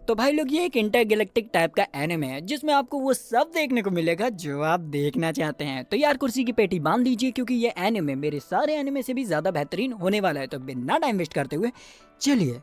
तो भाई लोग ये एक इंटरगैलेक्टिक टाइप का एनिमे है जिसमें आपको वो सब देखने को मिलेगा जो आप देखना चाहते हैं। तो यार कुर्सी की पेटी बांध दीजिए क्योंकि ये एनिमे मेरे सारे एनिमे से भी ज्यादा बेहतरीन होने वाला है। तो बिना टाइम वेस्ट करते हुए चलिए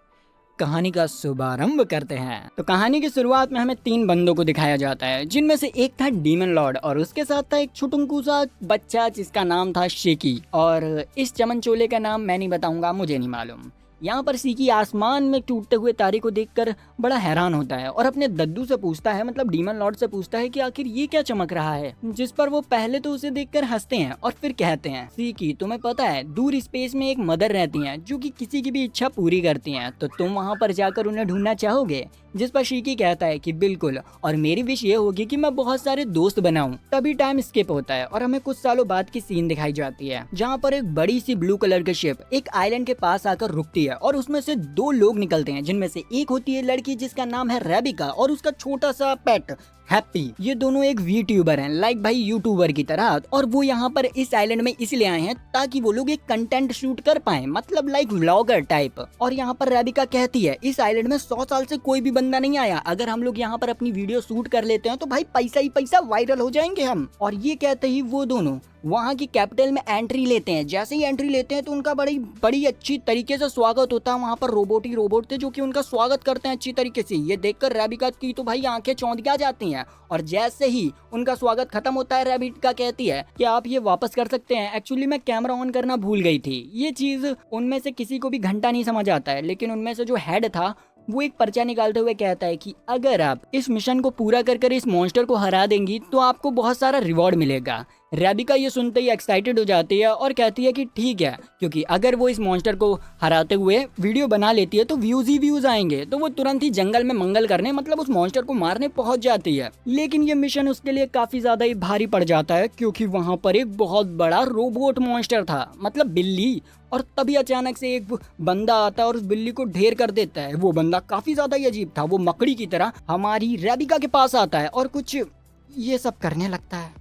कहानी का शुभारंभ करते हैं। तो कहानी की शुरुआत में हमें 3 बंदों को दिखाया जाता है जिनमें से एक था डीमन लॉर्ड और उसके साथ था एक छुटुंकू सा बच्चा जिसका नाम था शेकी। और इस चमन चोले का नाम मैं नहीं बताऊंगा, मुझे नहीं मालूम। यहाँ पर सीकी आसमान में टूटते हुए तारे को देखकर बड़ा हैरान होता है और अपने दद्दू से पूछता है, मतलब डीमन लॉर्ड से पूछता है कि आखिर ये क्या चमक रहा है। जिस पर वो पहले तो उसे देखकर हंसते हैं और फिर कहते हैं, सीकी तुम्हें पता है दूर स्पेस में एक मदर रहती हैं जो कि किसी की भी इच्छा पूरी करती हैं, तो तुम वहाँ पर जाकर उन्हें ढूंढना चाहोगे। जिस पर शीकी कहता है कि बिल्कुल, और मेरी विश ये होगी कि मैं बहुत सारे दोस्त बनाऊं। तभी टाइम स्किप होता है और हमें कुछ सालों बाद की सीन दिखाई जाती है जहाँ पर एक बड़ी सी ब्लू कलर की शिप एक आइलैंड के पास आकर रुकती है और उसमें से 2 लोग निकलते हैं जिनमें से एक होती है लड़की जिसका नाम है रेबिका और उसका छोटा सा पेट हैप्पी। ये दोनों एक वीट्यूबर हैं, लाइक भाई यूट्यूबर की तरह, और वो यहाँ पर इस आइलैंड में इसलिए आए हैं ताकि वो लोग एक कंटेंट शूट कर पाए, मतलब लाइक व्लॉगर टाइप। और यहाँ पर रेबिका कहती है इस आइलैंड में 100 साल से कोई भी बंदा नहीं आया, अगर हम लोग यहाँ पर अपनी वीडियो शूट कर लेते हैं तो भाई पैसा ही पैसा, वायरल हो जाएंगे हम। और ये कहते ही वो दोनों वहाँ की कैपिटल में एंट्री लेते हैं। जैसे ही एंट्री लेते हैं तो उनका बड़ी अच्छी तरीके से स्वागत होता है। वहाँ पर रोबोट ही रोबोट थे जो कि उनका स्वागत करते हैं अच्छी तरीके से। ये देखकर रेबिका की तो भाई आंखें चौंधिया जाती हैं। और जैसे ही उनका स्वागत खत्म होता है रेबिका कहती है कि आप ये वापस कर सकते हैं, एक्चुअली मैं कैमरा ऑन करना भूल गई थी। ये चीज उनमें से किसी को भी घंटा नहीं समझ आता है, लेकिन उनमें से जो हेड था वो एक पर्चा निकालते हुए कहता है कि अगर आप इस मिशन को पूरा कर इस मॉन्स्टर को हरा देंगी तो आपको बहुत सारा रिवॉर्ड मिलेगा। रेबिका ये सुनते ही एक्साइटेड हो जाती है और कहती है कि ठीक है, क्योंकि अगर वो इस मॉन्स्टर को हराते हुए वीडियो बना लेती है तो व्यूज ही व्यूज आएंगे। तो वो तुरंत ही जंगल में मंगल करने, मतलब उस मॉन्स्टर को मारने पहुंच जाती है। लेकिन ये मिशन उसके लिए काफी ज्यादा ही भारी पड़ जाता है क्योंकि वहां पर एक बहुत बड़ा रोबोट मॉन्स्टर था, मतलब बिल्ली। और तभी अचानक से एक बंदा आता है और उस बिल्ली को ढेर कर देता है। वो बंदा काफी ज्यादा ही अजीब था, वो मकड़ी की तरह हमारी रेबिका के पास आता है और कुछ ये सब करने लगता है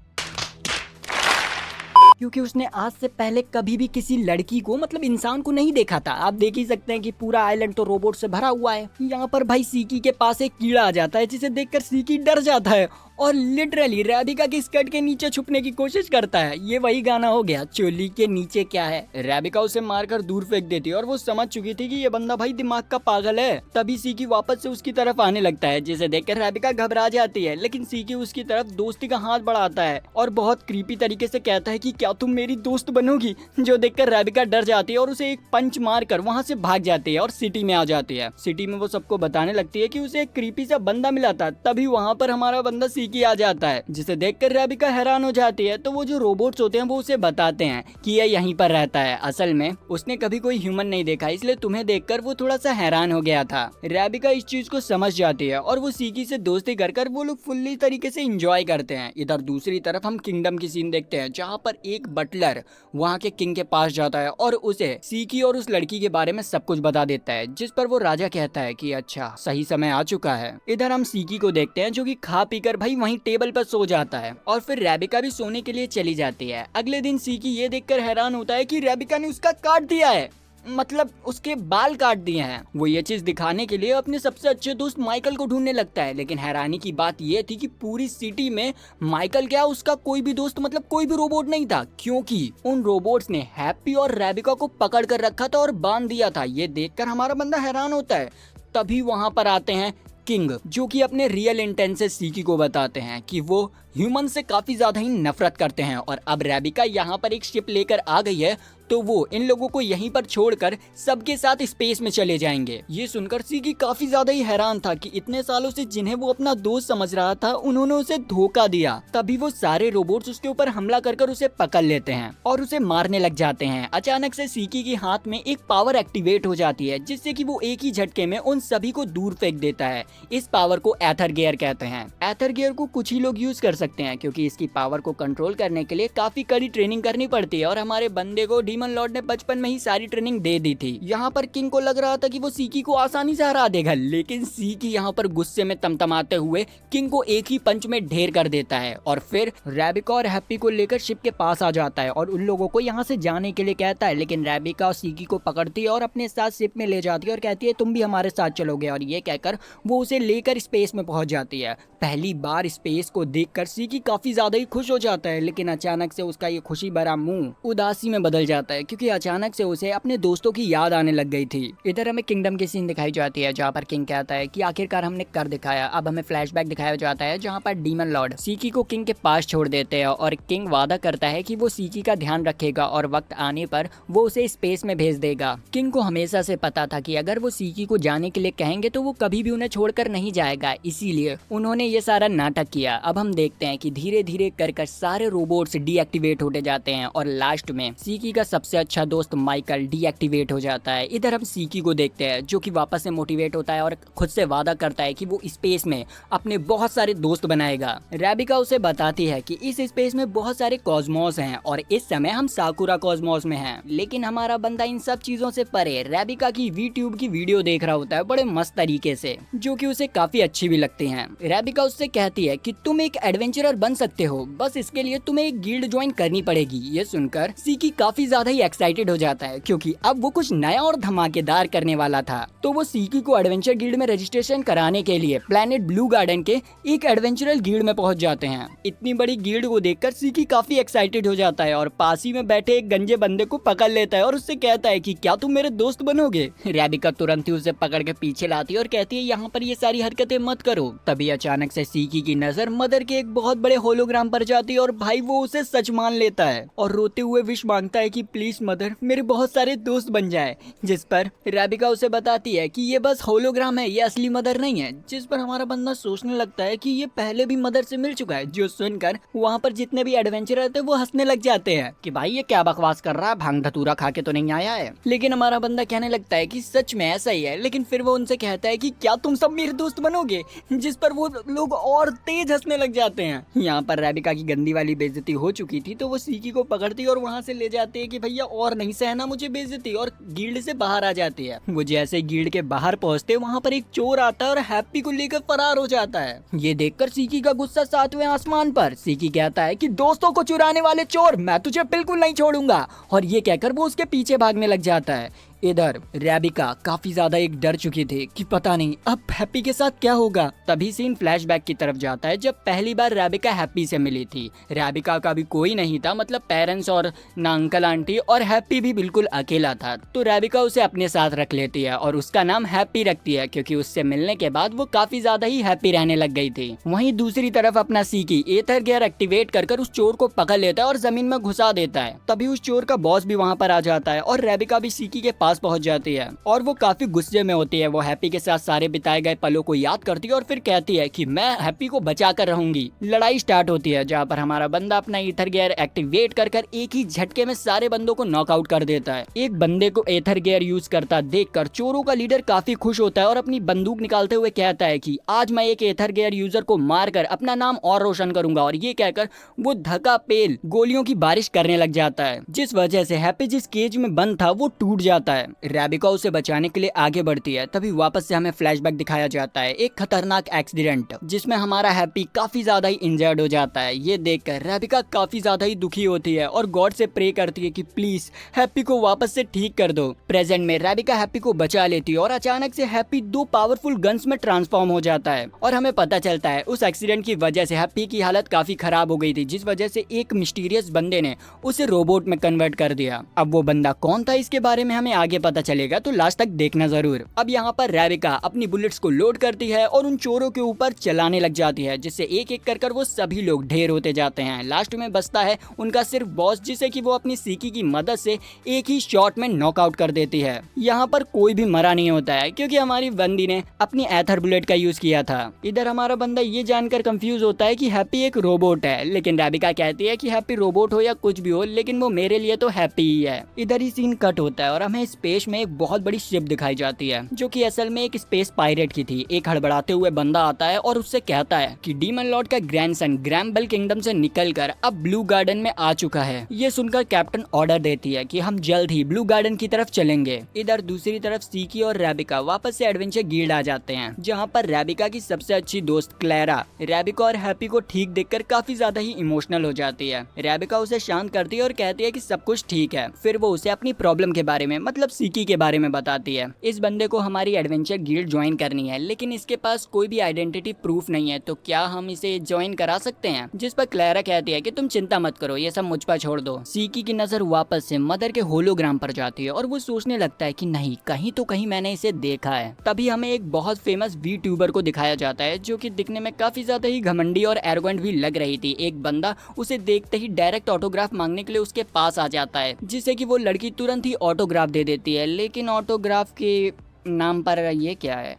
क्योंकि उसने आज से पहले कभी भी किसी लड़की को, मतलब इंसान को नहीं देखा था। आप देख ही सकते हैं कि पूरा आइलैंड तो रोबोट से भरा हुआ है। यहाँ पर भाई सीकी के पास एक कीड़ा आ जाता है जिसे देखकर सीकी डर जाता है और लिटरली रेबिका की स्कर्ट के नीचे छुपने की कोशिश करता है। ये वही गाना हो गया, चोली के नीचे क्या है। रेबिका उसे मारकर दूर फेंक देती है और वो समझ चुकी थी कि ये बंदा भाई दिमाग का पागल है। तभी सीकी वापस से उसकी तरफ आने लगता है जिसे देखकर रेबिका घबरा जाती है, लेकिन सीकी उसकी तरफ दोस्ती का हाथ बढ़ाता है और बहुत क्रीपी तरीके से कहता है कि क्या तुम मेरी दोस्त बनोगी। जो देखकर रेबिका डर जाती है और उसे एक पंच मारकर वहाँ से भाग जाती है और सिटी में आ जाती है। सिटी में वो सबको बताने लगती है कि उसे एक क्रीपी सा बंदा मिला था। तभी वहाँ पर हमारा बंदा सीकी आ जाता है जिसे देखकर रेबिका हैरान हो जाती है। तो वो जो रोबोट्स होते हैं वो उसे बताते हैं कि ये यहीं पर रहता है, असल में उसने कभी कोई ह्यूमन नहीं देखा, इसलिए तुम्हें देखकर वो थोड़ा सा हैरान हो गया था। रेबिका इस चीज को समझ जाती है और वो सीकी से दोस्ती कर वो लोग फुल्ली तरीके से एंजॉय करते हैं। इधर दूसरी तरफ हम किंगडम की सीन देखते हैं जहाँ पर एक बटलर वहाँ के किंग के पास जाता है और उसे सीकी और उस लड़की के बारे में सब कुछ बता देता है, जिस पर वो राजा कहता है कि अच्छा सही समय आ चुका है। इधर हम सीकी को देखते हैं जो कि खा पीकर भाई वहीं टेबल पर सो जाता है और फिर रेबिका भी सोने के लिए चली जाती है। अगले दिन सीकी ये देखकर हैरान होता है कि रेबिका ने उसका काट दिया है, मतलब उसके बाल काट दिए हैं। वो ये चीज दिखाने के लिए अपने सबसे अच्छे दोस्त माइकल को ढूंढने लगता है, लेकिन हैरानी की बात ये थी कि पूरी सिटी में माइकल क्या उसका कोई भी दोस्त, मतलब कोई भी रोबोट नहीं था, क्योंकि उन रोबोट्स ने हैप्पी और रेबिका को पकड़ कर रखा था और बांध दिया था। ये देखकर हमारा बंदा हैरान होता है। तभी वहां पर आते हैं किंग जो कि अपने रियल इंटेंट से सीकी को बताते हैं कि वो ह्यूमन से काफी ज्यादा ही नफरत करते हैं और अब रेबिका यहाँ पर एक शिप लेकर आ गई है तो वो इन लोगों को यहीं पर छोड़कर सबके साथ स्पेस में चले जाएंगे। ये सुनकर सीकी काफी ज्यादा ही हैरान था कि इतने सालों से जिन्हें वो अपना दोस्त समझ रहा था उन्होंने उसे धोखा दिया। तभी वो सारे रोबोट्स उसके ऊपर हमला कर उसे पकड़ लेते हैं और उसे मारने लग जाते हैं। अचानक से सीकी के हाथ में एक पावर एक्टिवेट हो जाती है जिससे कि वो एक ही झटके में उन सभी को दूर फेंक देता है। इस पावर को एथर गियर कहते हैं। एथर गियर को कुछ ही लोग यूज कर सकते हैं क्योंकि इसकी पावर को कंट्रोल करने के लिए काफी कड़ी ट्रेनिंग करनी पड़ती है और हमारे बंदे को डीमन लॉर्ड ने बचपन में ही सारी ट्रेनिंग दे दी थी। यहाँ पर किंग को लग रहा था कि वो सीकी को आसानी से हरा देगा, लेकिन सीकी यहाँ पर गुस्से में तमतमाते हुए किंग को एक ही पंच में ढेर कर देता है और फिर रेबिका और हैप्पी को लेकर शिप के पास आ जाता है और उन लोगों को यहाँ से जाने के लिए कहता है। लेकिन रेबिका और सीकी को पकड़ती है और अपने साथ शिप में ले जाती है और कहती है तुम भी हमारे साथ चलोगे, और ये कहकर वो उसे लेकर स्पेस में पहुंच जाती है। पहली बार स्पेस को देखकर सीकी काफी ज्यादा ही खुश हो जाता है, लेकिन अचानक से उसका ये खुशी भरा मुंह उदासी में बदल जाता है क्योंकि अचानक से उसे अपने दोस्तों की याद आने लग गई थी। इधर हमें किंगडम की सीन दिखाई जाती है जहाँ पर किंग कहता है कि आखिरकार हमने कर दिखाया। अब हमें फ्लैशबैक दिखाया जाता है जहाँ पर डीमन लॉर्ड सीकी को किंग के पास छोड़ देते हैं और किंग वादा करता है कि वो सीकी का ध्यान रखेगा और वक्त आने पर वो उसे स्पेस में भेज देगा। किंग को हमेशा से पता था कि अगर वो सीकी को जाने के लिए कहेंगे तो वो कभी भी उन्हें छोड़कर नहीं जाएगा, इसीलिए उन्होंने ये सारा नाटक किया। अब हम देखते हैं कि धीरे धीरे कर सारे रोबोट्स डीएक्टिवेट होते जाते हैं और लास्ट में सीकी का सबसे अच्छा दोस्त माइकल डीएक्टिवेट हो जाता है। इधर हम सीकी को देखते हैं जो कि वापस से मोटिवेट होता है और खुद से वादा करता है कि वो स्पेस में अपने बहुत सारे दोस्त बनाएगा। रेबिका उसे बताती है कि इस स्पेस में बहुत सारे कॉस्मोस हैं और इस समय हम साकुरा कॉस्मोस में हैं, लेकिन हमारा बंदा इन सब चीजों से परे रेबिका की वीट्यूब की वीडियो देख रहा होता है बड़े मस्त तरीके से, जो कि उसे काफी अच्छी भी लगती हैं। रेबिका उससे कहती है कि तुम एक एडवेंचरर बन सकते हो, बस इसके लिए तुम्हें एक गिल्ड ज्वाइन करनी पड़ेगी। ये सुनकर सीकी काफी ज्यादा ही एक्साइटेड हो जाता है क्योंकि अब वो कुछ नया और धमाकेदार करने वाला था। तो वो सीकी को एडवेंचर गिल्ड में रजिस्ट्रेशन कराने के लिए प्लेनेट ब्लू गार्डन के एक एडवेंचरल गिल्ड में पहुंच जाते हैं। इतनी बड़ी गिल्ड को देखकर सीकी काफी एक्साइटेड हो जाता है और पास ही में बैठे एक गंजे बंदे को पकड़ लेता है और उससे कहता है कि क्या तुम मेरे दोस्त बनोगे। रेबिका तुरंत ही उसे पकड़ के पीछे लाती है और कहती है यहाँ पर ये सारी हरकतें मत करो। तभी अचानक से सीकी की नजर मदर के एक बहुत बड़े होलोग्राम पर जाती है और भाई वो उसे सच मान लेता है और रोते हुए विश मांगता है कि प्लीज मदर मेरे बहुत सारे दोस्त बन जाए। जिस पर रेबिका उसे बताती है कि ये बस होलोग्राम है, ये असली मदर नहीं है। जिस पर हमारा बंदा सोचने लगता है कि ये पहले भी मदर से मिल चुका है। जो सुनकर वहाँ पर जितने भी एडवेंचरर थे वो हंसने लग जाते हैं कि भाई ये क्या बकवास कर रहा है, भांग धतूरा खा के तो नहीं आया है। लेकिन हमारा बंदा कहने लगता है कि सच में ऐसा ही है। लेकिन फिर वो उनसे कहता है कि क्या तुम सब मेरे दोस्त बनोगे, जिस पर वो लोग और तेज हंसने लग जाते हैं। यहाँ पर रेबिका की गंदी वाली बेइज्जती हो चुकी थी तो वो सीकी को पकड़ती और वहाँ से ले जाती है कि भैया और नहीं सहना मुझे बेइज्जती, और गिल्ड से बाहर आ जाती है। वो जैसे गिल्ड के बाहर पहुँचते वहाँ पर एक चोर आता है और हैप्पी को लेकर फरार हो जाता है। ये देखकर सीकी का गुस्सा सातवें आसमान पर। सीकी कहता है कि दोस्तों को चुराने वाले चोर, मैं तुझे बिल्कुल नहीं छोड़ूंगा, और ये कहकर वो उसके पीछे भागने लग जाता है। इधर रेबिका काफी ज्यादा एक डर चुकी थी कि पता नहीं अब हैप्पी के साथ क्या होगा। तभी सीन फ्लैशबैक की तरफ जाता है जब पहली बार रेबिका हैप्पी से मिली थी। रेबिका का भी कोई नहीं था, मतलब पेरेंट्स और ना अंकल आंटी, और हैप्पी भी बिल्कुल अकेला था। तो रेबिका उसे अपने साथ रख लेती है और उसका नाम हैप्पी रखती है क्योंकि उससे मिलने के बाद वो काफी ज्यादा ही हैप्पी रहने लग गई थी। वहीं दूसरी तरफ अपना सीकी एथर गियर एक्टिवेट कर उस चोर को पकड़ लेता है और जमीन में घुसा देता है। तभी उस चोर का बॉस भी वहाँ पर आ जाता है और रेबिका भी सीकी के पास पहुंच जाती है और वो काफी गुस्से में होती है। वो हैप्पी के साथ सारे बिताए गए पलों को याद करती है और फिर कहती है कि मैं हैप्पी को बचा कर रहूंगी। लड़ाई स्टार्ट होती है जहाँ पर हमारा बंदा अपना ईथर गियर एक्टिवेट कर एक ही झटके में सारे बंदों को नॉकआउट कर देता है। एक बंदे को ईथर गियर यूज करता देखकर चोरों का लीडर काफी खुश होता है और अपनी बंदूक निकालते हुए कहता है कि आज मैं एक ईथर गियर यूजर को मारकर अपना नाम और रोशन करूंगा, और ये कहकर वो धक्का पेल गोलियों की बारिश करने लग जाता है, जिस वजह से हैप्पी जिस केज में बंद था वो टूट जाता है। रेबिका उसे बचाने के लिए आगे बढ़ती है। तभी वापस से हमें फ्लैशबैक दिखाया जाता है, एक खतरनाक एक्सीडेंट जिसमें हमारा हैप्पी काफी ज्यादा ही इंजर्ड हो जाता है। ये देखकर रेबिका काफी ज्यादा ही दुखी होती है और गॉड से प्रे करती है कि प्लीज हैप्पी को वापस से ठीक कर दो। प्रेजेंट में रेबिका हैप्पी को बचा लेती है और अचानक से हैप्पी 2 पावरफुल गन्स में ट्रांसफॉर्म हो जाता है और हमें पता चलता है उस एक्सीडेंट की वजह से हैप्पी की हालत काफी खराब हो गई थी, जिस वजह से एक मिस्टीरियस बंदे ने उसे रोबोट में कन्वर्ट कर दिया। अब वो बंदा कौन था इसके बारे में हमें आगे पता चलेगा, तो लास्ट तक देखना जरूर। अब यहाँ पर रेबिका अपनी बुलेट्स को लोड करती है और उन चोरों के ऊपर चलाने लग जाती है, जिससे एक एक कर वो सभी लोग ढेर होते जाते हैं। लास्ट में बचता है उनका सिर्फ बॉस, जिसे कि वो अपनी सीकी की मदद से एक ही शॉट में नॉकआउट कर देती है। यहाँ पर कोई भी मरा नहीं होता है क्योंकि हमारी बंदी ने अपनी एथर बुलेट का यूज किया था। इधर हमारा बंदा ये जानकर कंफ्यूज होता है कि हैप्पी एक रोबोट है, लेकिन रेबिका कहती है कि हैप्पी रोबोट हो या कुछ भी हो, लेकिन वो मेरे लिए तो हैप्पी ही है। इधर ही सीन कट होता है और हमें स्पेस में एक बहुत बड़ी शिप दिखाई जाती है जो कि असल में एक स्पेस पायरेट की थी। एक हड़बड़ाते हुए बंदा आता है और उससे कहता है कि डीमन लॉर्ड का ग्रैंडसन ग्रैम्बल किंगडम से निकलकर अब ब्लू गार्डन में आ चुका है। ये सुनकर कैप्टन ऑर्डर देती है कि हम जल्द ही ब्लू गार्डन की तरफ चलेंगे। इधर दूसरी तरफ सीकी और रेबिका वापस से एडवेंचर गिल्ड आ जाते हैं, जहाँ पर रेबिका की सबसे अच्छी दोस्त क्लैरा रेबिका और हैप्पी को ठीक देखकर काफी ज्यादा ही इमोशनल हो जाती है। रेबिका उसे शांत करती है और कहती है कि सब कुछ ठीक है। फिर वो उसे अपनी प्रॉब्लम के बारे में मतलब सीकी के बारे में बताती है। इस बंदे को हमारी एडवेंचर गिल्ड ज्वाइन करनी है, लेकिन इसके पास कोई भी आइडेंटिटी प्रूफ नहीं है, तो क्या हम इसे ज्वाइन करा सकते हैं? जिस पर क्लैरा कहती है कि तुम चिंता मत करो, ये सब मुझ पर छोड़ दो। सीकी की नजर वापस से मदर के होलोग्राम पर जाती है और वो सोचने लगता है कि नहीं, कहीं तो कहीं मैंने इसे देखा है। तभी हमें एक बहुत फेमस वी ट्यूबर को दिखाया जाता है जो कि दिखने में काफी ज्यादा ही घमंडी और एरोगेंट भी लग रही थी। एक बंदा उसे देखते ही डायरेक्ट ऑटोग्राफ मांगने के लिए उसके पास आ जाता है, जिससे कि वो लड़की तुरंत ही ऑटोग्राफ दे देती है। लेकिन ऑटोग्राफ के नाम पर ये क्या है,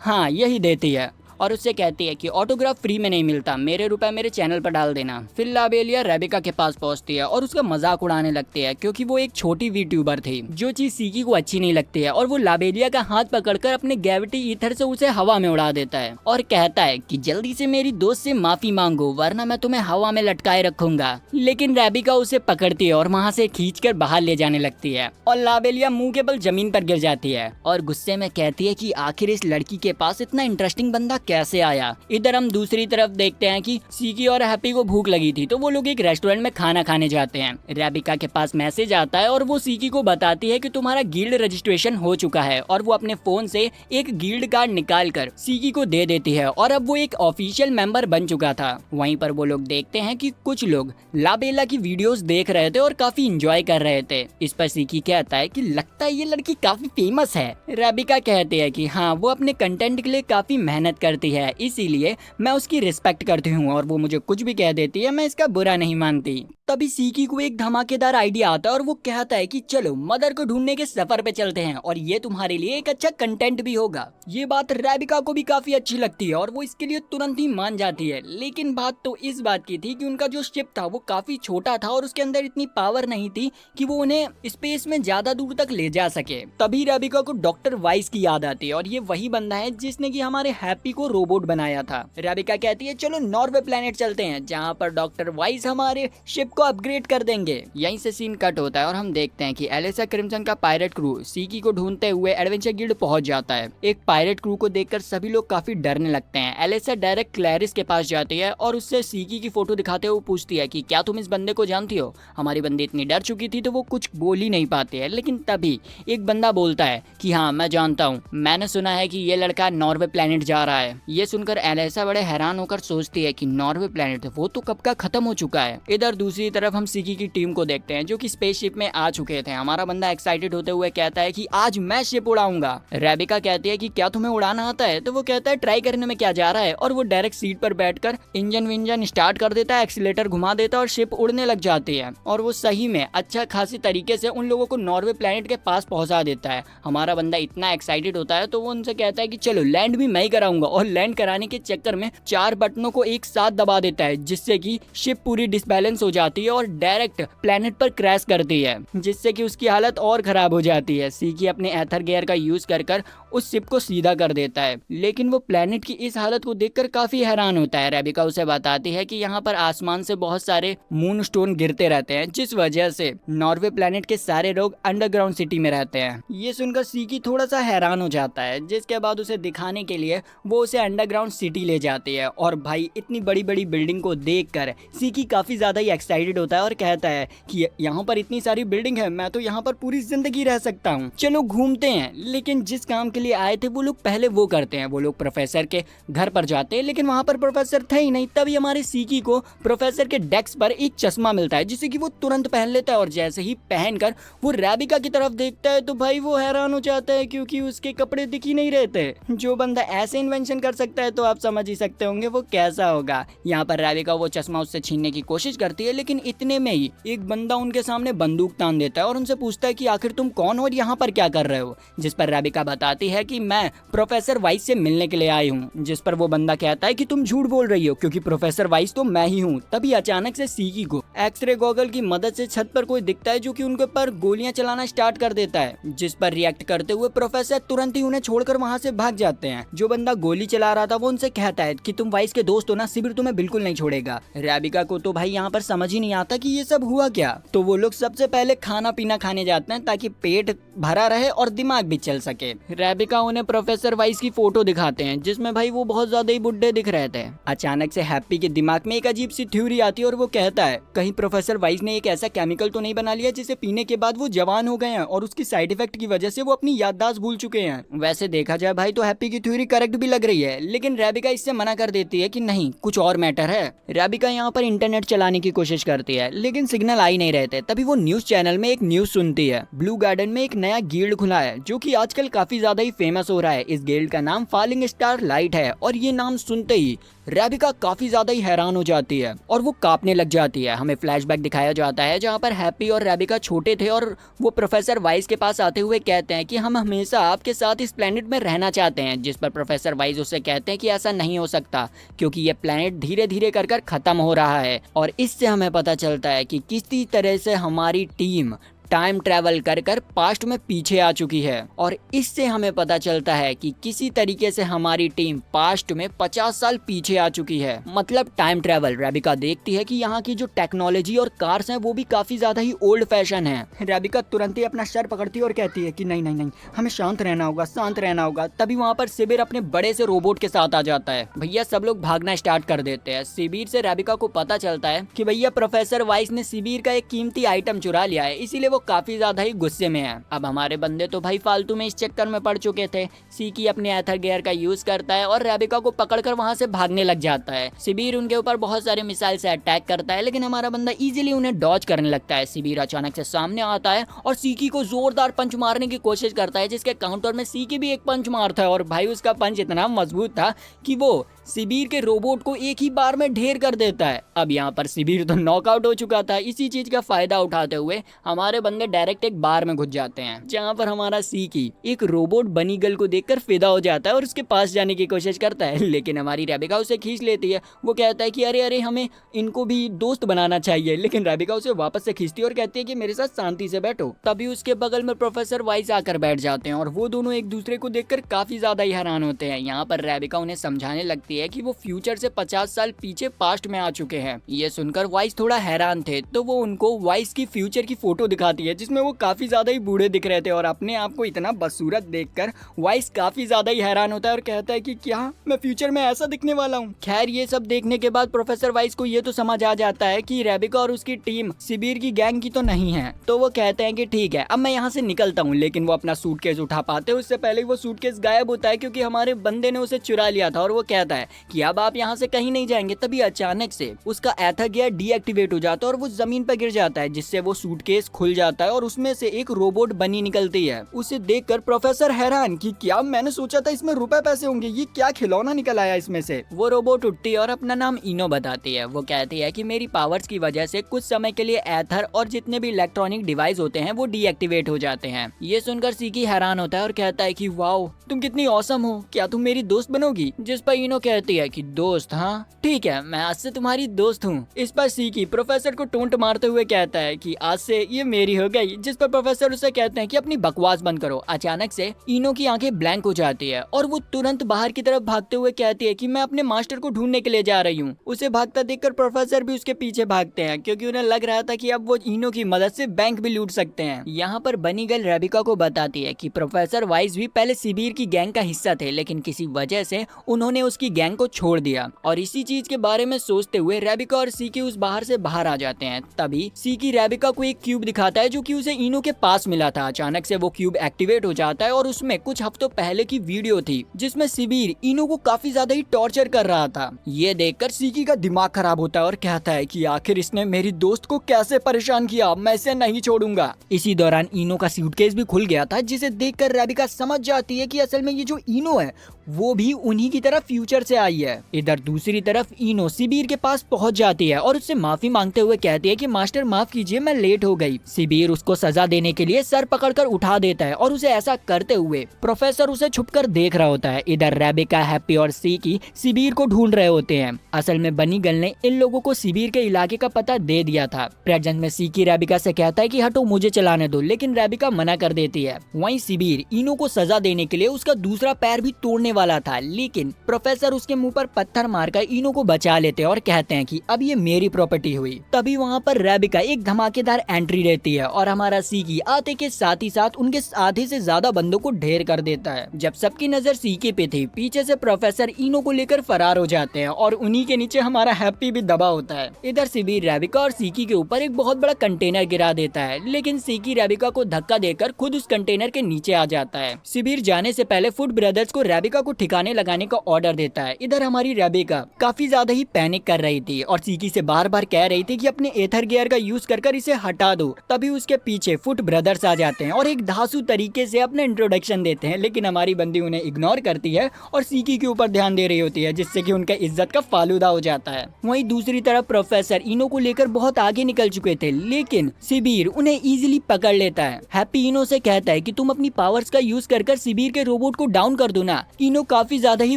हाँ यही देती है और उससे कहती है कि ऑटोग्राफ फ्री में नहीं मिलता, मेरे रुपए मेरे चैनल पर डाल देना। फिर लाबेलिया रेबिका के पास पहुंचती है और उसका मजाक उड़ाने लगती है क्योंकि वो एक छोटी वी ट्यूबर थी, जो चीज सीकी को अच्छी नहीं लगती है। और वो लाबेलिया का हाथ पकड़कर अपने ग्रेविटी ईथर से उसे हवा में उड़ा देता है और कहता है कि जल्दी से मेरी दोस्त से माफी मांगो वरना मैं तुम्हें हवा में लटकाए रखूंगा। लेकिन रेबिका उसे पकड़ती है और वहाँ से खींचकर बाहर ले जाने लगती है और लाबेलिया मुंह के बल जमीन पर गिर जाती है और गुस्से में कहती है कि आखिर इस लड़की के पास इतना इंटरेस्टिंग बंदा कैसे आया। इधर हम दूसरी तरफ देखते हैं कि सीकी और हैप्पी को भूख लगी थी, तो वो लोग एक रेस्टोरेंट में खाना खाने जाते हैं। रेबिका के पास मैसेज आता है और वो सीकी को बताती है कि तुम्हारा गिल्ड रजिस्ट्रेशन हो चुका है और वो अपने फोन से एक गिल्ड कार्ड निकाल कर सीकी को दे देती है और अब वो एक ऑफिशियल मेंबर बन चुका था। वहीं पर वो लोग देखते हैं कि कुछ लोग लाबेला की वीडियोस देख रहे थे और काफी इंजॉय कर रहे थे। इस पर सीकी कहता है कि लगता है ये लड़की काफी फेमस है। रेबिका कहती है कि हाँ, वो अपने कंटेंट के लिए काफी मेहनत करती है, इसीलिए मैं उसकी रिस्पेक्ट करती हूँ और वो मुझे कुछ भी कह देती है मैं इसका बुरा नहीं मानती। तभी सीकी को एक धमाकेदार आइडिया आता है और वो कहता है कि चलो मदर को ढूंढने के सफर पे चलते हैं और ये तुम्हारे लिए एक अच्छा कंटेंट भी होगा। ये बात रेबिका को भी काफी अच्छी लगती है और वो इसके लिए तुरंत ही मान जाती है। लेकिन बात तो इस बात की थी कि उनका जो शिप था वो काफी छोटा था और उसके अंदर इतनी पावर नहीं थी कि वो उन्हें स्पेस में ज्यादा दूर तक ले जा सके। तभी रेबिका को डॉक्टर वाइस की याद आती है और ये वही बंदा है जिसने की हमारे हैप्पी को रोबोट बनाया था। रेबिका कहती है चलो नॉर्वे प्लेनेट चलते हैं, जहाँ पर डॉक्टर वाइस हमारे शिप को अपग्रेड कर देंगे। यहीं से सीन कट होता है और हम देखते हैं कि एलिसा क्रिम्सन का पायरेट क्रू सीकी को ढूंढते हुए एडवेंचर गिल्ड पहुंच जाता है। एक पायरेट क्रू को देखकर सभी लोग काफी डरने लगते हैं। एलिसा डायरेक्ट क्लैरिस के पास जाती है और उससे सीकी की फोटो दिखाते हुए पूछती है कि क्या तुम इस बंदे को जानती हो? हमारी बंदी इतनी डर चुकी थी तो वो कुछ बोल ही नहीं पाती है। लेकिन तभी एक बंदा बोलता है कि हाँ मैं जानता हूँ, मैंने सुना है कि ये लड़का नॉर्वे प्लेनेट जा रहा है। ये सुनकर एलिसा बड़े हैरान होकर सोचती है कि नॉर्वे प्लेनेट वो तो कब का खत्म हो चुका है। इधर दूसरी तरफ हम सीकी की टीम को देखते हैं जो कि स्पेसशिप में आ चुके थे। हमारा बंदा एक्साइटेड होते हुए कहता है कि आज मैं शिप उड़ाऊंगा। रेबिका कहती है कि क्या तुम्हें उड़ाना आता है? तो वो कहता है ट्राई करने में क्या जा रहा है, और वो डायरेक्ट सीट पर बैठकर इंजन विंजन स्टार्ट कर देता है, एक्सीलेटर घुमा देता है और शिप उड़ने लग जाती है और वो सही में अच्छा खासी तरीके से उन लोगों को नॉर्वे प्लेनेट के पास पहुंचा देता है। हमारा बंदा इतना एक्साइटेड होता है तो वो उनसे कहता है कि चलो लैंड भी मैं ही कराऊंगा, और लैंड कराने के चक्कर में 4 बटनों को एक साथ दबा देता है जिससे कि शिप पूरी डिसबैलेंस हो जाती है और डायरेक्ट प्लेनेट पर क्रैश करती है, जिससे कि उसकी हालत और खराब हो जाती है। सीकी अपने एथर गियर का यूज कर उस शिप को सीधा कर देता है, लेकिन वो प्लेनेट की इस हालत को देखकर काफी हैरान होता है। रेबिका उसे बताती है कि यहाँ पर आसमान से बहुत सारे मून स्टोन गिरते रहते हैं, जिस वजह से नॉर्वे प्लेनेट के सारे लोग अंडरग्राउंड सिटी में रहते हैं। ये सुनकर सीकी थोड़ा सा हैरान हो जाता है, जिसके बाद उसे दिखाने के लिए वो उसे अंडरग्राउंड सिटी ले जाती है। और भाई इतनी बड़ी बड़ी बिल्डिंग को देखकर सीकी काफी ज्यादा ही एक्साइटेड होता है और कहता है कि यहाँ पर इतनी सारी बिल्डिंग है, मैं तो यहाँ पर पूरी जिंदगी रह सकता हूँ, चलो घूमते हैं। लेकिन जिस काम के लिए आए थे वो लोग पहले वो करते हैं, वो लोग प्रोफेसर के घर पर जाते हैं, लेकिन वहाँ पर प्रोफेसर थे ही नहीं। तभी हमारे सीकी को प्रोफेसर के डेस्क पर एक चश्मा मिलता है जिसे कि वो तुरंत पहन लेता है, और जैसे ही पहनकर वो रेबिका की तरफ देखता है तो भाई वो हैरान हो जाता है क्योंकि उसके कपड़े दिख ही नहीं रहते। जो बंदा ऐसे इन्वेंशन एक्सप्लेन कर सकता है तो आप समझ ही सकते होंगे वो कैसा होगा। यहाँ पर रेबिका वो चश्मा उससे छीनने की कोशिश करती है, लेकिन इतने में ही एक बंदा उनके सामने बंदूक तान देता है और उनसे पूछता है कि आखिर तुम कौन हो और यहाँ पर क्या कर रहे हो। जिस पर रेबिका बताती है कि मैं प्रोफेसर वाइस से मिलने के लिए आई हूँ। जिस पर वो बंदा कहता है कि तुम झूठ बोल रही हो क्योंकि प्रोफेसर वाइस तो मैं ही हूँ। तभी अचानक से सीकी को एक्सरे गॉगल की मदद से छत पर कोई दिखता है जो कि उनके ऊपर गोलियां चलाना स्टार्ट कर देता है। जिस पर रिएक्ट करते हुए प्रोफेसर तुरंत ही उन्हें छोड़कर वहां से भाग जाते हैं। जो बंदा गोली चला रहा था वो उनसे कहता है कि तुम वाइस के दोस्त हो ना, शिविर तुम्हें बिल्कुल नहीं छोड़ेगा। रेबिका को तो भाई यहाँ पर समझ ही नहीं आता कि ये सब हुआ क्या। तो वो लोग सबसे पहले खाना पीना खाने जाते हैं ताकि पेट भरा रहे और दिमाग भी चल सके। रेबिका उन्हें प्रोफेसर वाइस की फोटो दिखाते हैं जिसमें भाई वो बहुत ज्यादा ही बुड्ढे दिख रहे थे। अचानक से हैप्पी के दिमाग में एक अजीब सी थ्योरी आती है और वो कहता है कहीं प्रोफेसर वाइस ने एक ऐसा केमिकल तो नहीं बना लिया जिसे पीने के बाद वो जवान हो गए हैं और उसकी साइड इफेक्ट की वजह से वो अपनी याददाश्त भूल चुके हैं। वैसे देखा जाए भाई तो हैप्पी की थ्योरी करेक्ट भी लग रही है, लेकिन रेबिका इससे मना कर देती है कि नहीं, कुछ और मैटर है। रेबिका यहाँ पर इंटरनेट चलाने की कोशिश करती है लेकिन सिग्नल आ ही नहीं रहते। तभी वो न्यूज चैनल में एक न्यूज सुनती है। ब्लू गार्डन में एक नया गिल्ड खुला है जो कि आजकल काफी ज्यादा ही फेमस हो रहा है। इस गिल्ड का नाम फॉलिंग स्टार लाइट है और ये नाम सुनते ही रेबिका काफी ज्यादा ही हैरान हो जाती है और वो कांपने लग जाती है। हमें फ्लैशबैक दिखाया जाता है जहाँ पर हैप्पी और रेबिका छोटे थे और वो प्रोफेसर वाइस के पास आते हुए कहते हैं कि हम हमेशा आपके साथ इस प्लेनेट में रहना चाहते हैं। जिस पर प्रोफेसर वाइस उससे कहते हैं कि ऐसा नहीं हो सकता क्योंकि ये प्लेनेट धीरे धीरे कर खत्म हो रहा है। और इससे हमें पता चलता है कि किसी तरह से हमारी टीम टाइम ट्रैवल कर पास्ट में पीछे आ चुकी है और इससे हमें पता चलता है कि किसी तरीके से हमारी टीम पास्ट में 50 साल पीछे आ चुकी है, मतलब टाइम ट्रैवल। रेबिका देखती है कि यहाँ की जो टेक्नोलॉजी और कार्स हैं वो भी काफी ज्यादा ही ओल्ड फैशन है। रेबिका तुरंत ही अपना सर पकड़ती है और कहती है कि नहीं नहीं नहीं, हमें शांत रहना होगा, शांत रहना होगा। तभी वहाँ पर शिविर अपने बड़े से रोबोट के साथ आ जाता है। भैया सब लोग भागना स्टार्ट कर देते हैं। शिविर से रेबिका को पता चलता है कि भैया प्रोफेसर वाइस ने शिविर का एक कीमती आइटम चुरा लिया है, इसीलिए काफी ज्यादा ही गुस्से में है। अब हमारे बंदे तो भाई फालतू में इस चक्कर में पड़ चुके थे। सीकी अपने एथर गियर का यूज करता है और रेबिका को पकड़कर वहां से भागने लग जाता है। शिविर उनके ऊपर बहुत सारे मिसाइल से अटैक करता है लेकिन हमारा बंदा इजीली उन्हें डॉज करने लगता है। शिविर अचानक से सामने आता है और सीकी को जोरदार पंच मारने की कोशिश करता है, जिसके काउंटर में सीकी भी एक पंच मारता है और भाई उसका पंच इतना मजबूत था कि वो शिविर के रोबोट को एक ही बार में ढेर कर देता है। अब यहाँ पर शिविर तो नॉकआउट हो चुका था। इसी चीज का फायदा उठाते हुए हमारे बंदे डायरेक्ट एक बार में घुस जाते हैं जहाँ पर हमारा सीकी एक रोबोट बनी गर्ल को देखकर फिदा हो जाता है और उसके पास जाने की कोशिश करता है, लेकिन हमारी रेबिका उसे खींच लेती है। वो कहता है कि अरे अरे हमें इनको भी दोस्त बनाना चाहिए, लेकिन रेबिका उसे वापस से खींचती है और कहती है कि मेरे साथ शांति से बैठो। तभी उसके बगल में प्रोफेसर वाइस आकर बैठ जाते हैं और वो दोनों एक दूसरे को देखकर काफी ज्यादा ही हैरान होते हैं। यहाँ पर रेबिका उन्हें समझाने लगती है कि वो फ्यूचर से 50 साल पीछे पास्ट में आ चुके हैं। ये सुनकर वाइस थोड़ा हैरान थे तो वो उनको वाइस की फ्यूचर की फोटो दिखाती है जिसमें वो काफी ज्यादा ही बूढ़े दिख रहे थे और अपने आप को इतना बदसूरत देखकर वाइस काफी ज्यादा ही हैरान होता है और कहता है कि क्या मैं फ्यूचर में ऐसा दिखने वाला हूँ। खैर ये सब देखने के बाद प्रोफेसर वाइस को ये तो समझ आ जाता है कि रेबिका और उसकी टीम शिविर की गैंग की तो नहीं है। तो वो कहते हैं कि ठीक है अब मैं यहाँ से निकलता हूँ, लेकिन वो अपना सूटकेस उठा पाते उससे पहले वो सूटकेस गायब होता है क्योंकि हमारे बंदे ने उसे चुरा लिया था और वो कहता है कि अब आप यहाँ से कहीं नहीं जाएंगे। तभी अचानक से उसका एथर गियर डीएक्टिवेट हो जाता है और वो जमीन पर गिर जाता है, जिससे वो सूटकेस खुल जाता है और उसमें से एक रोबोट बनी निकलती है। उसे देखकर प्रोफेसर हैरान कि क्या मैंने सोचा था इसमें रुपए पैसे होंगे, ये क्या खिलौना निकल आया इसमें से। वो रोबोट उठती है और अपना नाम इनो बताती है। वो कहती है कि मेरी पावर्स की वजह से कुछ समय के लिए एथर और जितने भी इलेक्ट्रॉनिक डिवाइस होते हैं वो डीएक्टिवेट हो जाते हैं। ये सुनकर सीकी हैरान होता है और कहता है कि वाओ तुम कितनी औसम हो, क्या तुम मेरी दोस्त बनोगी। जिस पर इनो कहती है कि दोस्त, हाँ ठीक है मैं आज से तुम्हारी दोस्त हूँ। इस पर सीकी प्रोफेसर को टोंट मारते हुए कहता है कि आज से ये मेरी हो गई। जिस पर प्रोफेसर उसे कहते हैं कि अपनी बकवास बंद करो। अचानक से इनो की आंखें ब्लैंक हो जाती है और वो तुरंत बाहर की तरफ भागते हुए कहती है कि मैं अपने मास्टर को ढूंढने के लिए जा रही हूँ। उसे भागता देखकर प्रोफेसर भी उसके पीछे भागते हैं क्योंकि उन्हें लग रहा था कि अब वो इनो की मदद से बैंक भी लूट सकते हैं। यहाँ पर बनी गर्ल रेबिका को बताती है कि प्रोफेसर वाइस भी पहले शिविर की गैंग का हिस्सा थे, लेकिन किसी वजह से उन्होंने उसकी गैंग को छोड़ दिया। और इसी चीज के बारे में सोचते हुए रेबिका और सीकी उस बाहर से बाहर आ जाते हैं। तभी सीकी रेबिका को एक क्यूब दिखाता है जो कि उसे इनो के पास मिला था। अचानक से वो क्यूब एक्टिवेट हो जाता है और उसमें कुछ हफ्तों पहले की वीडियो थी जिसमें शिविर इनो को काफी ज्यादा ही टॉर्चर कर रहा था। ये देखकर सीकी का दिमाग खराब होता है और कहता है कि आखिर इसने मेरी दोस्त को कैसे परेशान किया, मैं इसे नहीं छोड़ूंगा। इसी दौरान इनो का सूटकेस भी खुल गया था जिसे देखकर रेबिका समझ जाती है कि असल में ये जो इनो है वो भी उन्हीं की तरह फ्यूचर से आई है। इधर दूसरी तरफ इनो सिबीर के पास पहुंच जाती है और उससे माफी मांगते हुए कहती है कि मास्टर माफ कीजिए, मैं लेट हो गई। सिबीर उसको सजा देने के लिए सर पकड़कर उठा देता है और उसे ऐसा करते हुए प्रोफेसर उसे छुपकर देख रहा होता है। इधर रेबिका, हैप्पी और सीकी सिबीर को ढूंढ रहे होते हैं। असल में बनी गर्ल ने इन लोगों को सिबीर के इलाके का पता दे दिया था। प्रेजेंट में सीकी रेबिका से कहता है कि हटो, मुझे चलाने दो, लेकिन रेबिका मना कर देती है। वहीं सिबीर इनो को सजा देने के लिए उसका दूसरा पैर भी तोड़ने वाला था, लेकिन प्रोफेसर उसके मुंह पर पत्थर मारकर इनो को बचा लेते हैं और कहते हैं कि अब ये मेरी प्रॉपर्टी हुई। तभी वहाँ पर रेबिका एक धमाकेदार एंट्री रहती है और हमारा सीकी आते के साथ ही साथ उनके आधे से ज्यादा बंदों को ढेर कर देता है। जब सबकी नजर सीके पे थी, पीछे से प्रोफेसर इनो को लेकर फरार हो जाते हैं और उन्हीं के नीचे हमारा हैप्पी भी दबा होता है। इधर सिबीर रेबिका और सीकी के ऊपर एक बहुत बड़ा कंटेनर गिरा देता है, लेकिन सीकी रेबिका को धक्का देकर खुद उस कंटेनर के नीचे आ जाता है। सिबीर जाने से पहले फुट ब्रदर्स को रेबिका को ठिकाने लगाने का ऑर्डर देता है। इधर हमारी रेबिका काफी ज्यादा ही पैनिक कर रही थी और सीकी से बार बार कह रही थी कि अपने एथर गियर का यूज कर इसे हटा दो। तभी उसके पीछे फुट ब्रदर्स आ जाते हैं और एक धांसू तरीके से अपने इंट्रोडक्शन देते हैं, लेकिन हमारी बंदी उन्हें इग्नोर करती है और सीकी के ऊपर ध्यान दे रही होती है, जिससे कि उनका इज्जत का फालूदा हो जाता है। वहीं दूसरी तरफ प्रोफेसर इनो को लेकर बहुत आगे निकल चुके थे, लेकिन सिबीर उन्हें इजीली पकड़ लेता है। हैप्पी इनो से कहता है कि तुम अपनी पावर्स का यूज कर सिबीर के रोबोट को डाउन कर दो ना। इनो काफी ज्यादा ही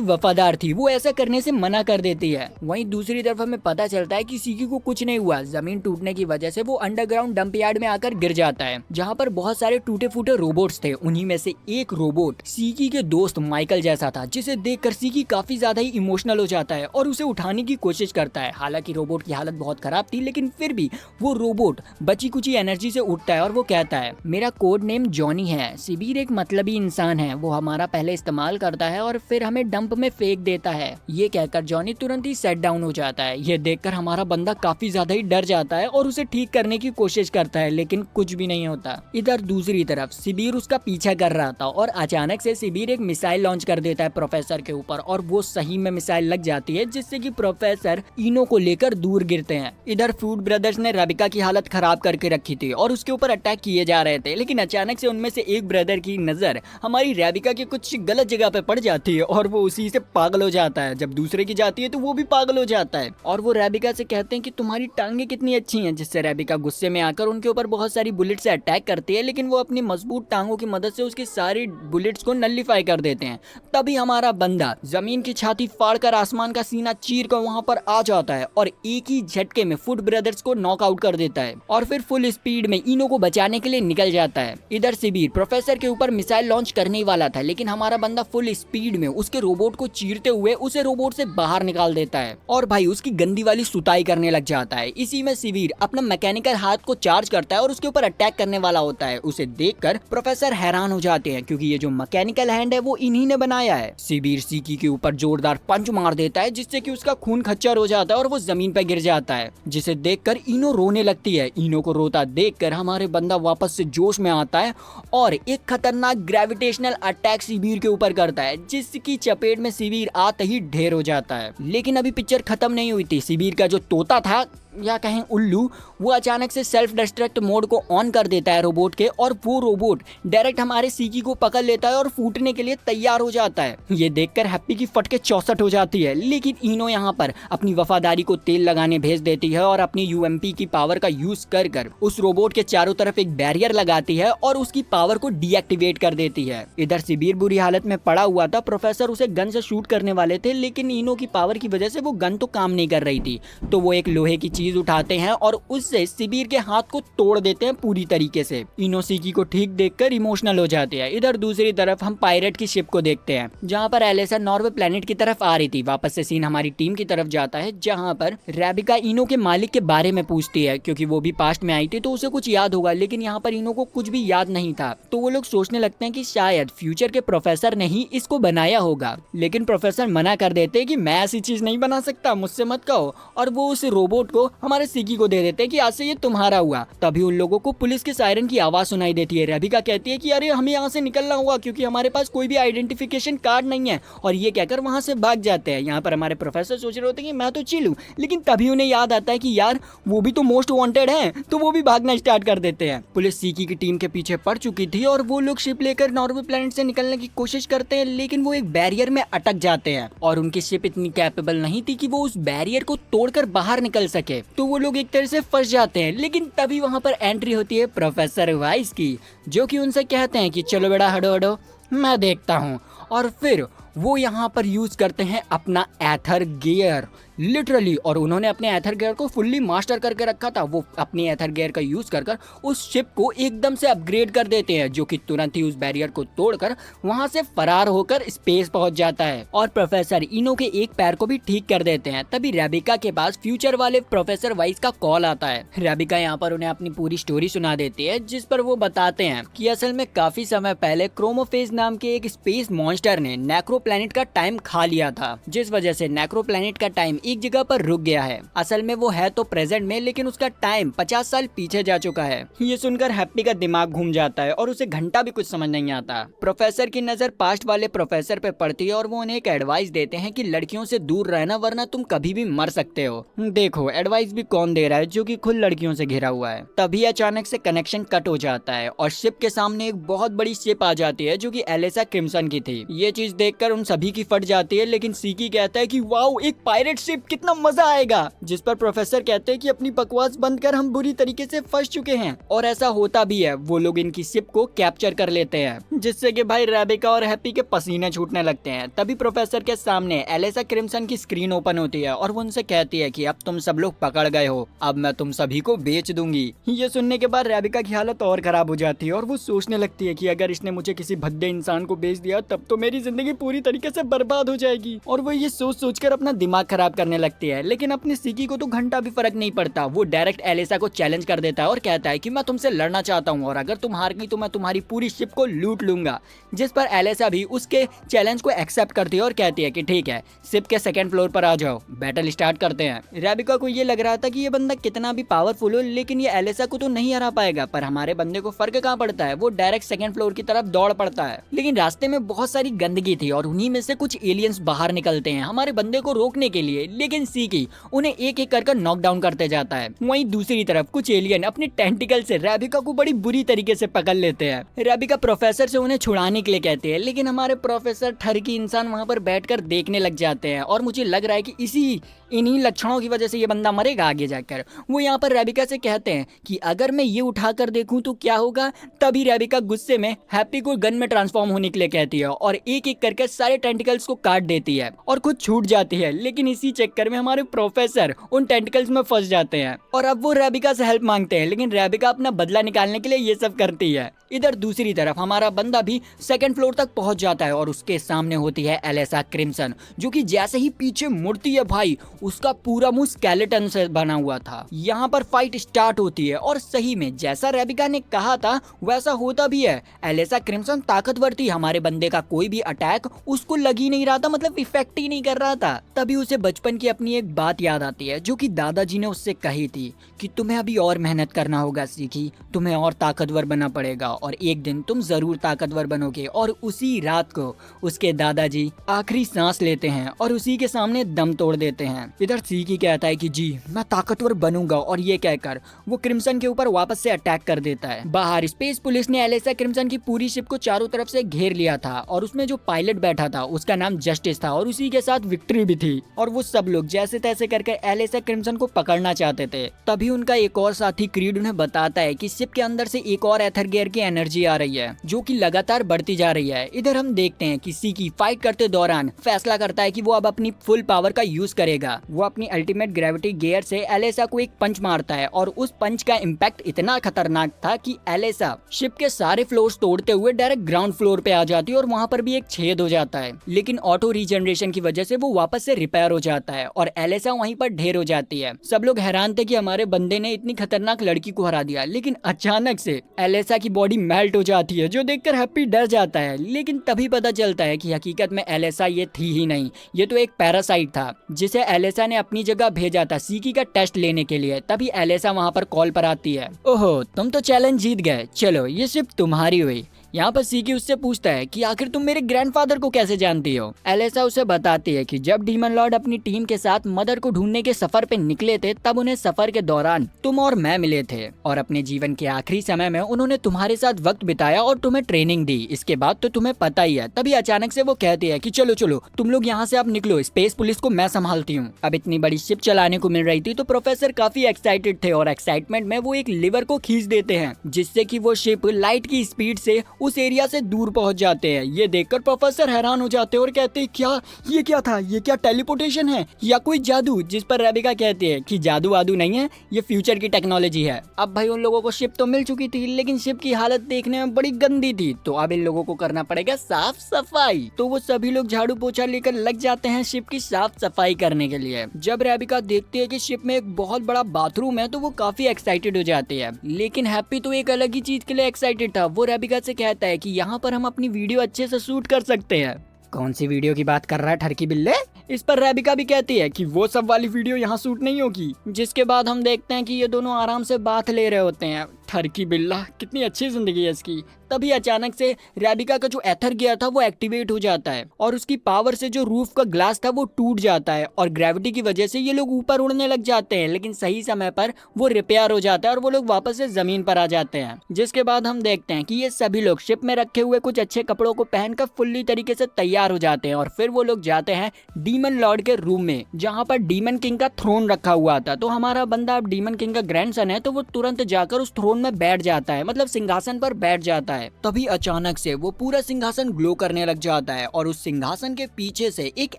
वफादार थी, वो ऐसा करने से मना कर देती है। वहीं दूसरी तरफ हमें पता चलता है कि सीकी को कुछ नहीं हुआ। जमीन टूटने की वजह से वो अंडरग्राउंड डंप यार्ड में आकर गिर जाता है, जहाँ पर बहुत सारे टूटे फूटे रोबोट्स थे। उन्हीं में से एक रोबोट सीकी के दोस्त माइकल जैसा था, जिसे देखकर सीकी काफी ज्यादा ही इमोशनल हो जाता है और उसे उठाने की कोशिश करता है। हालांकि रोबोट की हालत बहुत खराब थी, लेकिन फिर भी वो रोबोट बची कुची एनर्जी से उठता है और वो कहता है, मेरा कोड नेम जॉनी है। सिबीर एक मतलबी इंसान है, वो हमारा पहले इस्तेमाल करता है और फिर हमें डंप में फेंक देता है। ये कहकर जॉनी तुरंत ही सेट डाउन हो जाता है। ये देखकर हमारा बंदा काफी ज्यादा ही डर जाता है और उसे ठीक करने की कोशिश करता है, लेकिन कुछ भी नहीं होता। इधर दूसरी तरफ सिबीर उसका पीछा कर रहा था और अचानक से सिबीर एक मिसाइल लॉन्च कर देता है प्रोफेसर के ऊपर और वो सही में मिसाइल लग जाती है, जिससे कि प्रोफेसर इनो को लेकर दूर गिरते हैं। इधर फूड ब्रदर्स ने रेबिका की हालत खराब करके रखी थी और उसके ऊपर अटैक किए जा रहे थे, लेकिन अचानक से उनमें से एक ब्रदर की नजर हमारी रेबिका के कुछ गलत जगह पे पड़ जाती है और वो उसी से पागल हो जाता है। जब दूसरे की जाती है तो वो भी पागल हो जाता है और वो रेबिका से कहते हैं कि तुम्हारी टांगे कितनी अच्छी हैं, जिससे रेबिका गुस्से में आकर उनके ऊपर बहुत सारी बुलेट से अटैक करती है, लेकिन वो अपनी मजबूत टांगों की मदद से उसकी सारी बुलेट्स को नल्लीफाई कर देते हैं। तभी हमारा बंदा जमीन की छाती फाड़कर आसमान का सीना चीर कर वहां पर आ जाता है और एक ही झटके में फुट ब्रदर्स को नॉकआउट कर देता है और फिर फुल स्पीड में इनो को बचाने के लिए निकल जाता है। इधर सिबीर प्रोफेसर के ऊपर मिसाइल लॉन्च करने ही वाला था, लेकिन हमारा बंदा फुल स्पीड में उसके रोबोट को चीरते हुए उसे रोबोट से बाहर निकाल देता है और भाई उसकी गंदी वाली सुताई करने लग जाता है। इसी में सिबीर अपना मैकेनिकल हाथ को चार्ज करता है और उसके ऊपर अटैक करने वाला होता है। उसे देखकर प्रोफेसर हैरान हो जाते हैं, क्योंकि ये जो मैकेनिकल हैंड है वो इन्हीं ने बनाया है। सिबीर सीकी के ऊपर जोरदार पंच मार देता है, जिससे कि उसका खून खच्चर हो जाता है और वो जमीन पर गिर जाता है, जिसे देखकर इनो रोने लगती है। इनो को रोता देखकर हमारे बंदा वापस से जोश में आता है और एक खतरनाक ग्रेविटेशनल अटैक सिबीर के ऊपर करता है, जिसकी चपेट में सिबीर आते ही ढेर हो जाता है। लेकिन अभी पिक्चर खत्म नहीं हुई थी। सिबीर का जो तोता था या कहें उल्लू, वो अचानक से सेल्फ डिस्ट्रक्ट मोड को ऑन कर देता है रोबोट के और वो रोबोट डायरेक्ट हमारे सीकी को पकड़ लेता है और फूटने के लिए तैयार हो जाता है। ये देखकर हैप्पी की फटके 64 हो जाती है, लेकिन इनो यहाँ पर अपनी वफादारी को तेल लगाने भेज देती है और अपनी यूएमपी की पावर का यूज कर उस रोबोट के चारों तरफ एक बैरियर लगाती है और उसकी पावर को डीएक्टिवेट कर देती है। इधर सिबीर बुरी हालत में पड़ा हुआ था। प्रोफेसर उसे गन से शूट करने वाले थे, लेकिन इनो की पावर की वजह से वो गन तो काम नहीं कर रही थी, तो वो एक लोहे की चीज उठाते हैं और उससे सिबीर के हाथ को तोड़ देते हैं पूरी तरीके से। इनो सीकी को ठीक देखकर इमोशनल हो जाते हैं। इधर दूसरी तरफ हम पायरेट की शिप को देखते हैं, जहां पर एलिसा नॉर्वे प्लेनेट की तरफ आ रही थी। वापस से सीन हमारी टीम की तरफ जाता है, जहां पर रेबिका इनो के मालिक के बारे में पूछती है, क्योंकि वो भी पास्ट में आई थी तो उसे कुछ याद होगा, लेकिन यहाँ पर इनो को कुछ भी याद नहीं था। तो वो लोग सोचने लगते हैं कि शायद फ्यूचर के प्रोफेसर ने ही इसको बनाया होगा, लेकिन प्रोफेसर मना कर देते हैं कि मैं ऐसी चीज नहीं बना सकता, मुझसे मत कहो। और वो उस रोबोट को हमारे सीकी को दे देते हैं कि आज से ये तुम्हारा हुआ। तभी उन लोगों को पुलिस के सायरन की आवाज सुनाई देती है। रेबिका कहती है कि अरे हमें यहाँ से निकलना होगा क्योंकि हमारे पास कोई भी आइडेंटिफिकेशन कार्ड नहीं है, और ये कहकर वहाँ से भाग जाते हैं। यहाँ पर हमारे प्रोफेसर सोच रहे होते हैं कि मैं तो चिल हूँ, लेकिन तभी उन्हें याद आता है कि यार वो भी तो मोस्ट वांटेड है, तो वो भी भागना स्टार्ट कर देते हैं। पुलिस सीकी की टीम के पीछे पड़ चुकी थी और वो लोग शिप लेकर नॉर्वे प्लेनेट से निकलने की कोशिश करते हैं, लेकिन वो एक बैरियर में अटक जाते हैं और उनकी शिप इतनी कैपेबल नहीं थी कि वो उस बैरियर को तोड़कर बाहर निकल सके, तो वो लोग एक तरह से फंस जाते हैं। लेकिन तभी वहाँ पर एंट्री होती है प्रोफेसर वाइस की, जो कि उनसे कहते हैं कि चलो बेटा हटो हटो, मैं देखता हूँ। और फिर वो यहाँ पर यूज करते हैं अपना एथर गियर लिटरली, और उन्होंने अपने एथर गियर को फुल्ली मास्टर करके रखा था। वो अपनी एथर गियर का यूज कर उस शिप को एकदम से अपग्रेड कर देते हैं, जो कि तुरंत ही उस बैरियर को तोड़कर वहां से फरार होकर स्पेस पहुंच जाता है और प्रोफेसर इनो के एक पैर को भी ठीक कर देते हैं। तभी रेबिका के पास फ्यूचर वाले प्रोफेसर वाइस का कॉल आता है। रेबिका यहाँ पर उन्हें अपनी पूरी स्टोरी सुना देती है, जिस पर वो बताते हैं कि असल में काफी समय पहले क्रोमोफेज नाम के एक स्पेस मॉन्स्टर ने नेक्रो प्लैनेट का टाइम खा लिया था, जिस वजह से नेक्रो प्लैनेट का टाइम एक जगह पर रुक गया है। असल में वो है तो प्रेजेंट में, लेकिन उसका टाइम 50 साल पीछे जा चुका है। ये सुनकर हैप्पी का दिमाग घूम जाता है और उसे घंटा भी कुछ समझ नहीं आता। प्रोफेसर की नजर पास्ट वाले प्रोफेसर पे पड़ती है और वो उन्हें एक एडवाइस देते हैं कि लड़कियों से दूर रहना, वरना तुम कभी भी मर सकते हो। देखो एडवाइस भी कौन दे रहा है जो कि खुद लड़कियों से घिरा हुआ है। तभी अचानक से कनेक्शन कट हो जाता है और शिप के सामने एक बहुत बड़ी शिप आ जाती है, जो कि एलिसा क्रिम्सन की थी। ये चीज देखकर उन सभी की फट जाती है, लेकिन सीकी कहता है कि वाओ एक पायरेट शिप, कितना मजा आएगा। जिस पर प्रोफेसर कहते हैं कि अपनी बकवास बंद कर, हम बुरी तरीके से फंस चुके हैं। और ऐसा होता भी है, वो लोग इनकी शिप को कैप्चर कर लेते हैं, जिससे कि भाई रेबिका और हैप्पी के पसीने छूटने लगते हैं। तभी प्रोफेसर के सामने एलिसा क्रिम्सन की स्क्रीन ओपन होती है और वो उनसे कहती है कि अब तुम सब लोग पकड़ गए हो, अब मैं तुम सभी को बेच दूंगी। ये सुनने के बाद रेबिका की हालत और खराब हो जाती है और वो सोचने लगती है कि अगर इसने मुझे किसी भद्दे इंसान को बेच दिया तब तो मेरी जिंदगी पूरी तरीके से बर्बाद हो जाएगी। और वो ये सोच सोचकर अपना दिमाग खराब करने लगती है, लेकिन अपनी सीकी को तो घंटा भी फर्क नहीं पड़ता। वो डायरेक्ट एलिसा को चैलेंज कर देता है और कहता है कि मैं तुमसे लड़ना चाहता हूँ और अगर तुम हार गई तो मैं तुम्हारी पूरी शिप को लूट लूंगा। जिस पर एलिसा भी उसके चैलेंज को एक्सेप्ट करती है और कहती है कि ठीक है, शिप के सेकंड फ्लोर पर आ जाओ, बैटल स्टार्ट करते हैं। रेबिका को ये लग रहा था कि ये बंदा कितना भी पावरफुल हो, लेकिन ये एलिसा को तो नहीं हरा पाएगा। पर हमारे बंदे को फर्क कहाँ पड़ता है, वो डायरेक्ट सेकंड फ्लोर की तरफ दौड़ पड़ता है। लेकिन रास्ते में बहुत सारी गंदगी थी और उन्हीं में से कुछ एलियंस बाहर निकलते हैं हमारे बंदे को रोकने के लिए, लेकिन सीकी उन्हें एक एक कर नॉकडाउन करते जाता है। वहीं दूसरी तरफ कुछ एलियन अपने टेंटिकल से रेबिका को बड़ी बुरी तरीके से पकड़ लेते हैं। रेबिका प्रोफेसर से उन्हें छुड़ाने के लिए कहते हैं, लेकिन हमारे प्रोफेसर ठरकी इंसान वहां पर बैठकर देखने लग जाते हैं और मुझे लग रहा है कि इन्हीं लक्षणों की वजह से ये बंदा मरेगा आगे जाकर। वो यहाँ पर रेबिका से कहते हैं कि अगर मैं ये उठाकर देखूं तो क्या होगा। तभी रेबिका गुस्से में हैप्पी को गन में ट्रांसफॉर्म होने के लिए कहती है और एक एक करके सारे टेंटिकल्स को काट देती है और खुद छूट जाती है। लेकिन इसी चक्कर में हमारे प्रोफेसर उन टेंटिकल्स में फंस जाते हैं और अब वो रेबिका से हेल्प मांगते हैं, लेकिन रेबिका अपना बदला निकालने के लिए ये सब करती है। इधर दूसरी तरफ हमारा बंदा भी सेकंड फ्लोर तक पहुंच जाता है और उसके सामने होती है एलिसा क्रिम्सन, जो कि जैसे ही पीछे मुड़ती है भाई उसका पूरा मुंह स्केलेटन से बना हुआ था। यहाँ पर फाइट स्टार्ट होती है और सही में जैसा रेबिका ने कहा था वैसा होता भी है। एलिसा क्रिम्सन ताकतवर थी, हमारे बंदे का कोई भी अटैक उसको लग ही नहीं रहा था, मतलब इफेक्ट ही नहीं कर रहा था। तभी उसे बचपन की अपनी एक बात याद आती है जो कि दादाजी ने उससे कही थी कि तुम्हें अभी और मेहनत करना होगा सीखी, तुम्हें और ताकतवर बनना पड़ेगा और एक दिन तुम जरूर ताकतवर बनोगे। और उसी रात को उसके दादाजी आखिरी सांस लेते हैं और उसी के सामने दम तोड़ देते हैं। इधर सीकी कहता है कि जी मैं ताकतवर बनूंगा और ये कहकर वो क्रिम्सन के ऊपर वापस से अटैक कर देता है। बाहर स्पेस पुलिस ने एलिसा क्रिम्सन की पूरी शिप को चारों तरफ से घेर लिया था और उसमें जो पायलट बैठा था उसका नाम जस्टिस था और उसी के साथ विक्ट्री भी थी। और वो सब लोग जैसे तैसे करके एलिसा क्रिम्सन को पकड़ना चाहते थे। तभी उनका एक और साथी क्रीड उन्हें बताता है कि शिप के अंदर से एक और एथर गियर की एनर्जी आ रही है जो कि लगातार बढ़ती जा रही है। इधर हम देखते हैं कि सीकी फाइट करते दौरान फैसला करता है कि वो अब अपनी फुल पावर का यूज करेगा। वो अपनी अल्टीमेट ग्रेविटी गियर से एलिसा को एक पंच मारता है और उस पंच का इम्पैक्ट इतना खतरनाक था कि एलिसा शिप के सारे फ्लोर्स तोड़ते हुए डायरेक्ट ग्राउंड फ्लोर पे आ जाती है और वहाँ पर भी एक छेद हो जाता है। लेकिन ऑटो रीजनरेशन की वजह से वो वापस से रिपेयर हो जाता जाता है और एलिसा वहीं पर ढेर हो जाती है। सब लोग हैरान थे कि हमारे बंदे ने इतनी खतरनाक लड़की को हरा दिया, लेकिन अचानक से एलिसा की बॉडी मेल्ट हो जाती है, जो देखकर हैप्पी डर जाता है। लेकिन तभी पता चलता है कि हकीकत में एलिसा ये थी ही नहीं, ये तो एक पैरासाइट था जिसे एलिसा ने अपनी जगह भेजा था सीकी का टेस्ट लेने के लिए। तभी एलिसा वहां पर कॉल पर आती है। ओहो, तुम तो चैलेंज जीत गए, चलो ये सिर्फ तुम्हारी हुई। यहाँ पर सीकी उससे पूछता है कि आखिर तुम मेरे ग्रैंडफादर को कैसे जानती हो। एलिसा उसे बताती है कि जब डीमन लॉर्ड अपनी टीम के साथ मदर को ढूंढने के सफर पे निकले थे, तब उन्हें सफर के दौरान तुम और मैं मिले थे और अपने जीवन के आखिरी समय में उन्होंने तुम्हारे साथ वक्त बिताया और तुम्हें ट्रेनिंग दी। इसके बाद तो तुम्हें पता ही है। तभी अचानक से वो कहती है कि चलो चलो तुम लोग यहाँ से अब निकलो, स्पेस पुलिस को मैं संभालती हूँ। अब इतनी बड़ी शिप चलाने को मिल रही थी तो प्रोफेसर काफी एक्साइटेड थे और एक्साइटमेंट में वो एक लीवर को खींच देते हैं, जिससे कि वो शिप लाइट की स्पीड से उस एरिया से दूर पहुंच जाते हैं। ये देखकर प्रोफेसर हैरान हो जाते हैं और कहते हैं क्या था, ये क्या टेलीपोर्टेशन है या कोई जादू। जिस पर रेबिका कहती है कि जादू वादू नहीं है, ये फ्यूचर की टेक्नोलॉजी है। अब भाई उन लोगों को शिप तो मिल चुकी थी, लेकिन शिप की हालत देखने में बड़ी गंदी थी, तो अब इन लोगों को करना पड़ेगा साफ सफाई। तो वो सभी लोग झाड़ू पोछा लेकर लग जाते हैं शिप की साफ सफाई करने के लिए। जब रेबिका देखती है कि शिप में एक बहुत बड़ा बाथरूम है तो वो काफी एक्साइटेड हो जाती है। लेकिन हैप्पी तो एक अलग ही चीज के लिए एक्साइटेड था। वो रेबिका से कहता है कि यहाँ पर हम अपनी वीडियो अच्छे से शूट कर सकते हैं। कौन सी वीडियो की बात कर रहा है ठरकी बिल्ले? इस पर रेबिका भी कहती है कि वो सब वाली वीडियो यहाँ शूट नहीं होगी। जिसके बाद हम देखते हैं कि ये दोनों आराम से बात ले रहे होते हैं। ठरकी बिल्ला, कितनी अच्छी जिंदगी है इसकी। तभी अचानक से रेबिका का जो एथर गियर था वो एक्टिवेट हो जाता है और उसकी पावर से जो रूफ का ग्लास था वो टूट जाता है और ग्रेविटी की वजह से ये लोग ऊपर उड़ने लग जाते हैं। लेकिन सही समय पर वो रिपेयर हो जाता है और वो लोग वापस से जमीन पर आ जाते हैं। जिसके बाद हम देखते हैं कि ये सभी लोग शिप में रखे हुए कुछ अच्छे कपड़ों को पहनकर फुल्ली तरीके से तैयार हो जाते हैं और फिर वो लोग जाते हैं डीमन लॉर्ड के रूम में, जहाँ पर डीमन किंग का थ्रोन रखा हुआ था। तो हमारा बंदा अब डीमन किंग का ग्रैंडसन है, तो वो तुरंत जाकर उस थ्रोन में बैठ जाता है, मतलब सिंहासन पर बैठ जाता है। तभी अचानक से वो पूरा सिंहासन ग्लो करने लग जाता है और उस सिंहासन के पीछे से एक